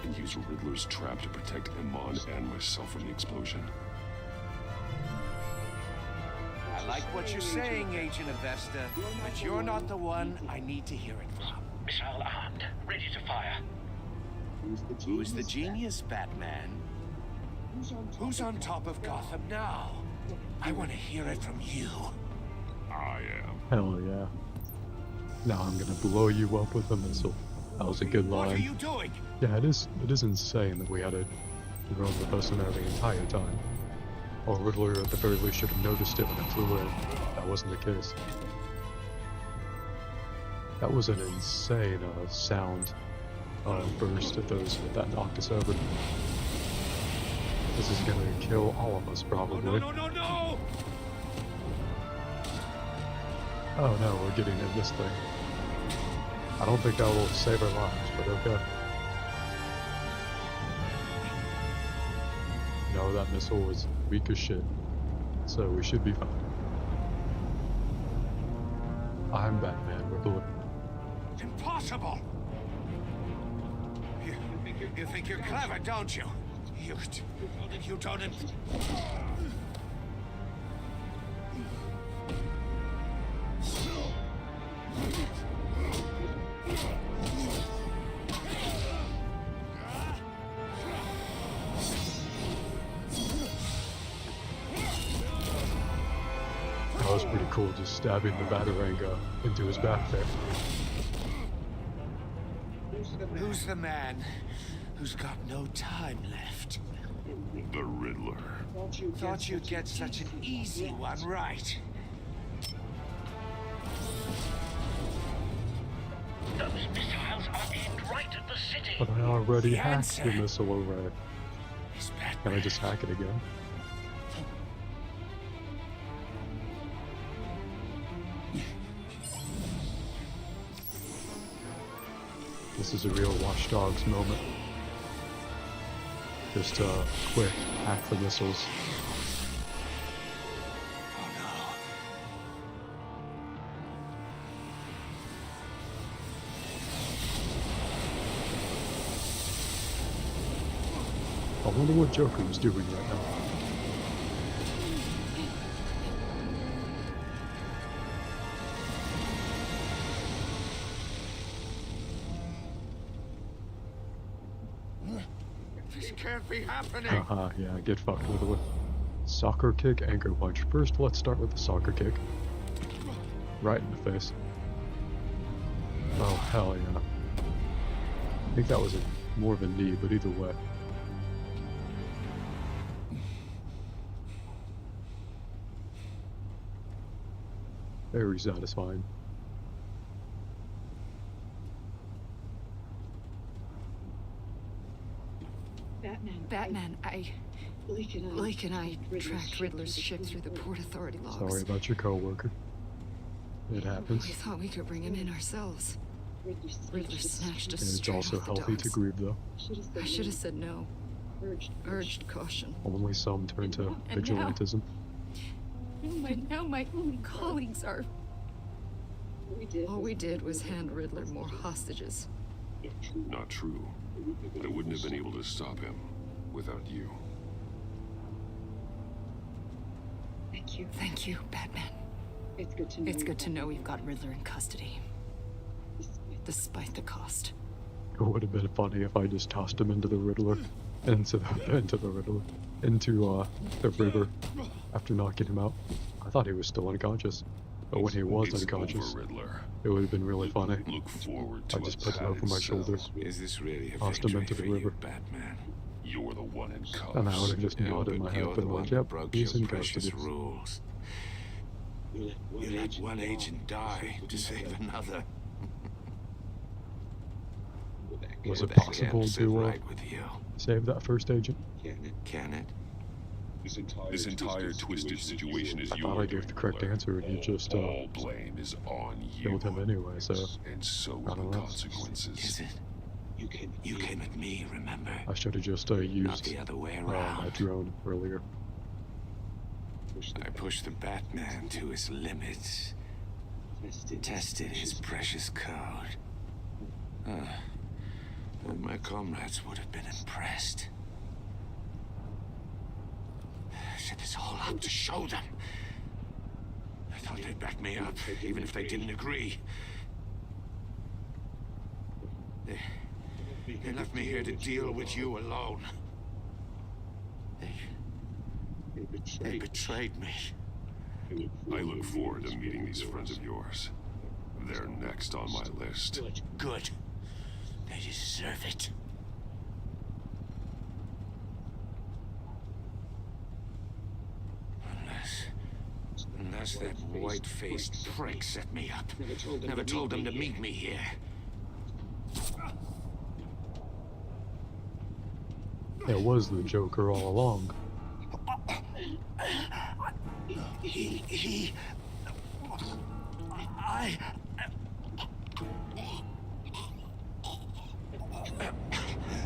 And use Riddler's trap to protect Iman and myself from the explosion. I like what you're saying, Agent Avesta, but you're not the one I need to hear it from. Missile armed, ready to fire. Who's the genius, Batman? Who's on top of Gotham now? I want to hear it from you. I am. Hell yeah. Now I'm gonna blow you up with a missile. That was a good line. What are you doing? Yeah, it is insane that we had a drone with us in there the entire time. Or Riddler at the very least should have noticed it when it flew in. That wasn't the case. That was an insane sound burst at that knocked us over. This is gonna kill all of us probably. No! Oh no, we're getting in this thing. I don't think that will save our lives, but okay. No, that missile was weak as shit, so we should be fine. I'm Batman, Riddler. Impossible! You think you're clever, don't you? You don't... That was pretty cool, just stabbing the Bataranga into his back there. Who's the man who's got no time left? The Riddler. Thought you'd get such an easy one right. Those missiles are aimed right at the city. But I already The hacked the answer missile array. is Batman. Can I just hack it again? This is a real Watch Dogs moment. Just quick hack the missiles. I wonder what Joker is doing right now. This can't be happening! Haha, yeah, get fucked with it. Soccer kick, anchor punch. First, let's start with the soccer kick. Right in the face. Oh, hell yeah. I think that was more of a knee, but either way. Very satisfying. Batman, Blake and I tracked Riddler's ship through the Port Authority logs. Sorry about your coworker. It happens. We thought we could bring him in ourselves. Riddler snatched us And it's straight also off the healthy to docks. grieve, though. I should have said no. Urged caution. Only some turn to And now- vigilantism. And now my colleagues are... All we did was hand Riddler more hostages. Not true. I wouldn't have been able to stop him without you. Thank you, Batman. It's good to know we've got Riddler in custody. Despite the cost. It would have been funny if I just tossed him into the Riddler. Into the river after knocking him out. I thought he was still unconscious. But when he was It's unconscious, over, Riddler. it would have been really funny. Look forward to I just a put him over my padded shoulder. cell. Is this really a Tossed him victory into the for you, river. Batman? You're the one in cuffs. And I would have just nodded my head You're for the the one like, that yep, broke he's your in precious custody. rules. You let one agent die to save another. Was Well, it that possible can't sit to right with you. save that first agent? Can it? This entire twisted situation is I yours. thought I gave the correct answer and you just All blame is on you. killed him anyway, so And so I are the don't know. consequences. Is it? You came at me, remember? I should have just Not used the other way my around. drone earlier. I pushed the Batman to his limits. Tested his precious code. And my comrades would have been impressed. Set this all up to show them. I thought they'd back me up, even if they didn't agree. They left me here to deal with you alone. They betrayed me. I look forward to meeting these friends of yours. They're next on my list. Good. They deserve it. Unless guess that white-faced prick set me up. Never told them to meet me here. It was the Joker all along.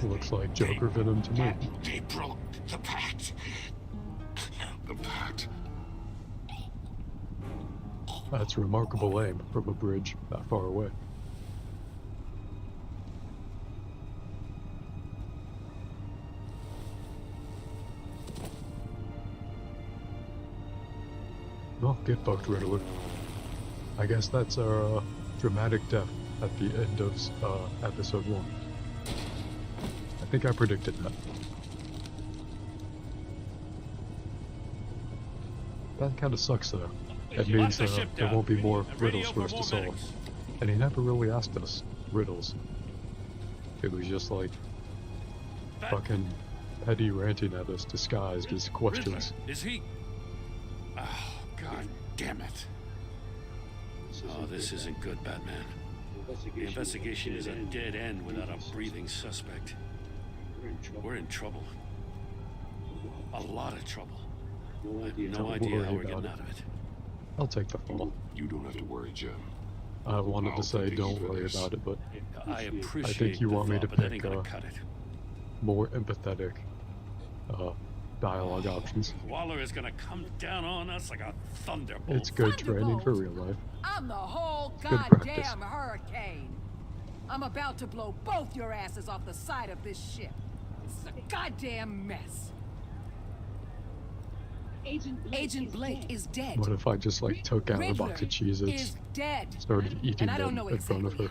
Looks like Joker venom to me. They broke the pact. The pact? That's remarkable aim from a bridge that far away. Well, get fucked, Riddler. I guess that's our dramatic death at the end of episode 1. I think I predicted that. That kind of sucks though. It means there won't be more riddles for us to solve. And he never really asked us riddles. It was just like fucking petty ranting at us disguised as questions. Riddler, is he? Oh, god damn it. Oh, this isn't good, Batman. The investigation is a dead end without a breathing suspect. We're in trouble. A lot of trouble. I have no idea how we're getting out of it. I'll take the fall. You don't have to worry, Jim. I wanted to say don't worry about it, but I appreciate I think you want me to but that ain't pick gonna cut it. more empathetic dialogue options. Waller is gonna come down on us like a thunderbolt. It's good training for real life. I'm the whole Good practice. goddamn hurricane. I'm about to blow both your asses off the side of this ship. It's a goddamn mess. Agent Blake is dead. What if I just like took out a Riddler box of Cheez-Its, is dead. started eating And I don't them know in front of her?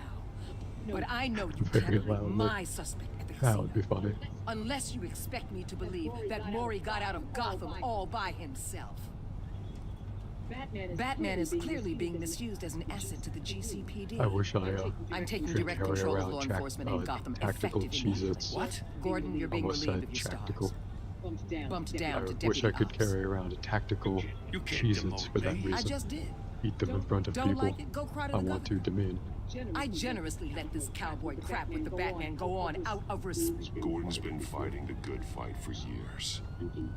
But I know you Very can't bring loudly. my suspect at the That casino. would be funny. Unless you expect me to believe that Maury got out of Gotham all by himself. Batman is clearly being misused as an asset to the GCPD. I wish I I'm taking could direct carry control of around law enforcement in Gotham tactical effective Cheez-Its. What? Gordon, you're being Almost relieved said of your tactical. stars. Bumped down to I wish deputy I could ops. carry around a tactical Cheez-Its for that reason. I just did. Eat them in front of Don't people like it? Go cry to I the want to demean. I generously let this cowboy crap with the Batman go on out of respect. Gordon's been fighting the good fight for years.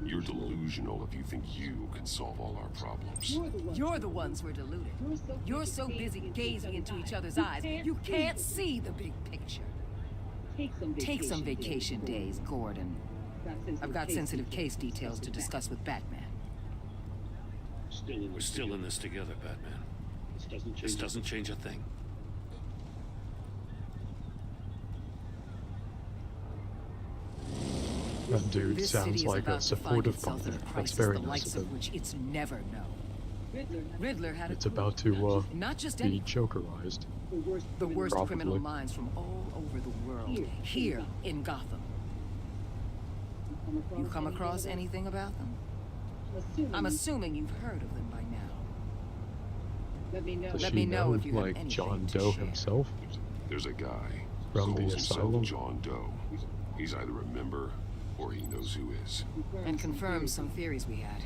You're delusional if you think you can solve all our problems. You're the ones who are deluded. You're so busy gazing into each other's eyes, you can't see the big picture. Take some vacation days, Gordon. I've got sensitive case details to discuss with Batman. We're still in this together, Batman. This doesn't change a thing. That dude This sounds city is like about a to find supportive itself in partner. a That's crisis very the nice likes of of him. which it's never known. Riddler had a It's clue. about to Not just be any Jokerized. the worst Probably. criminal minds from all over the world here in Gotham. You come across anything about them? I'm assuming you've heard of them by now. Does Let she me know if you have like anything John to Doe share. himself? There's a guy. From the calls himself asylum? John Doe. He's either a member or he knows who is. And confirms some theories we had.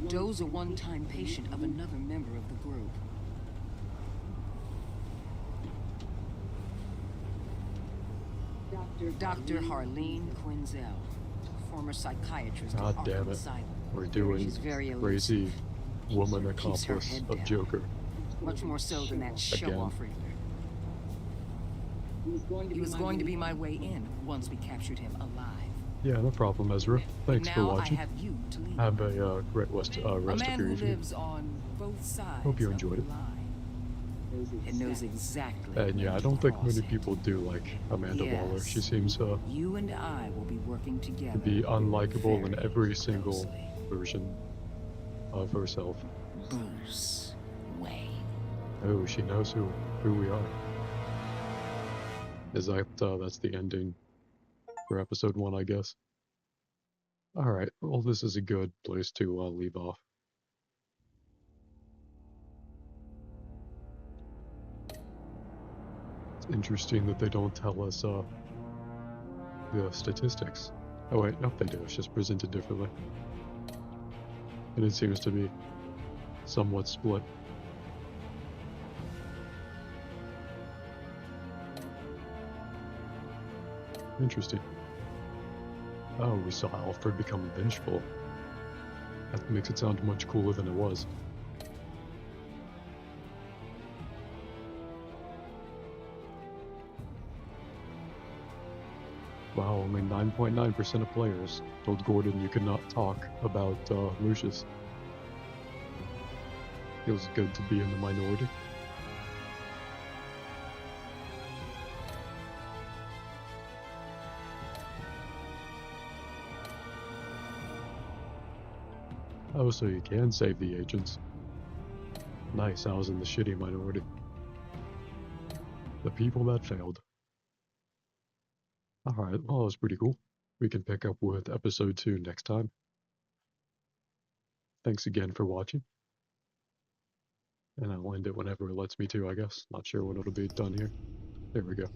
Doe's a one-time patient of another member of the group. Dr. Harleen Quinzel, former psychiatrist God at damn Arkham it. Asylum. We're doing She's very crazy woman Keeps her accomplice head of down. Joker. Much more so than that Again. show-off Riddler. He was going to be my way in once we captured him alive. Yeah, no problem, Ezra. Thanks for now watching. I have you to lead. Have a great rest A of man your who evening. lives on both sides Hope you of enjoyed the it. line and knows exactly. And yeah, I don't think many people do like Amanda Waller. She seems You and I will be working to together. be unlikable in every single version of herself. Bruce Wayne. Oh, she knows who we are. Is that that's the ending for episode 1, I guess. Alright, well this is a good place to leave off. It's interesting that they don't tell us the statistics. Oh wait, nope they do, it's just presented differently. And it seems to be somewhat split. Interesting. Oh, we saw Alfred become vengeful. That makes it sound much cooler than it was. Wow, only 9.9% of players told Gordon you could not talk about Lucius. Feels good to be in the minority. Oh, so you can save the agents. Nice, I was in the shitty minority. The people that failed. Alright, well, that was pretty cool. We can pick up with episode 2 next time. Thanks again for watching. And I'll end it whenever it lets me to, I guess. Not sure when it'll be done here. There we go.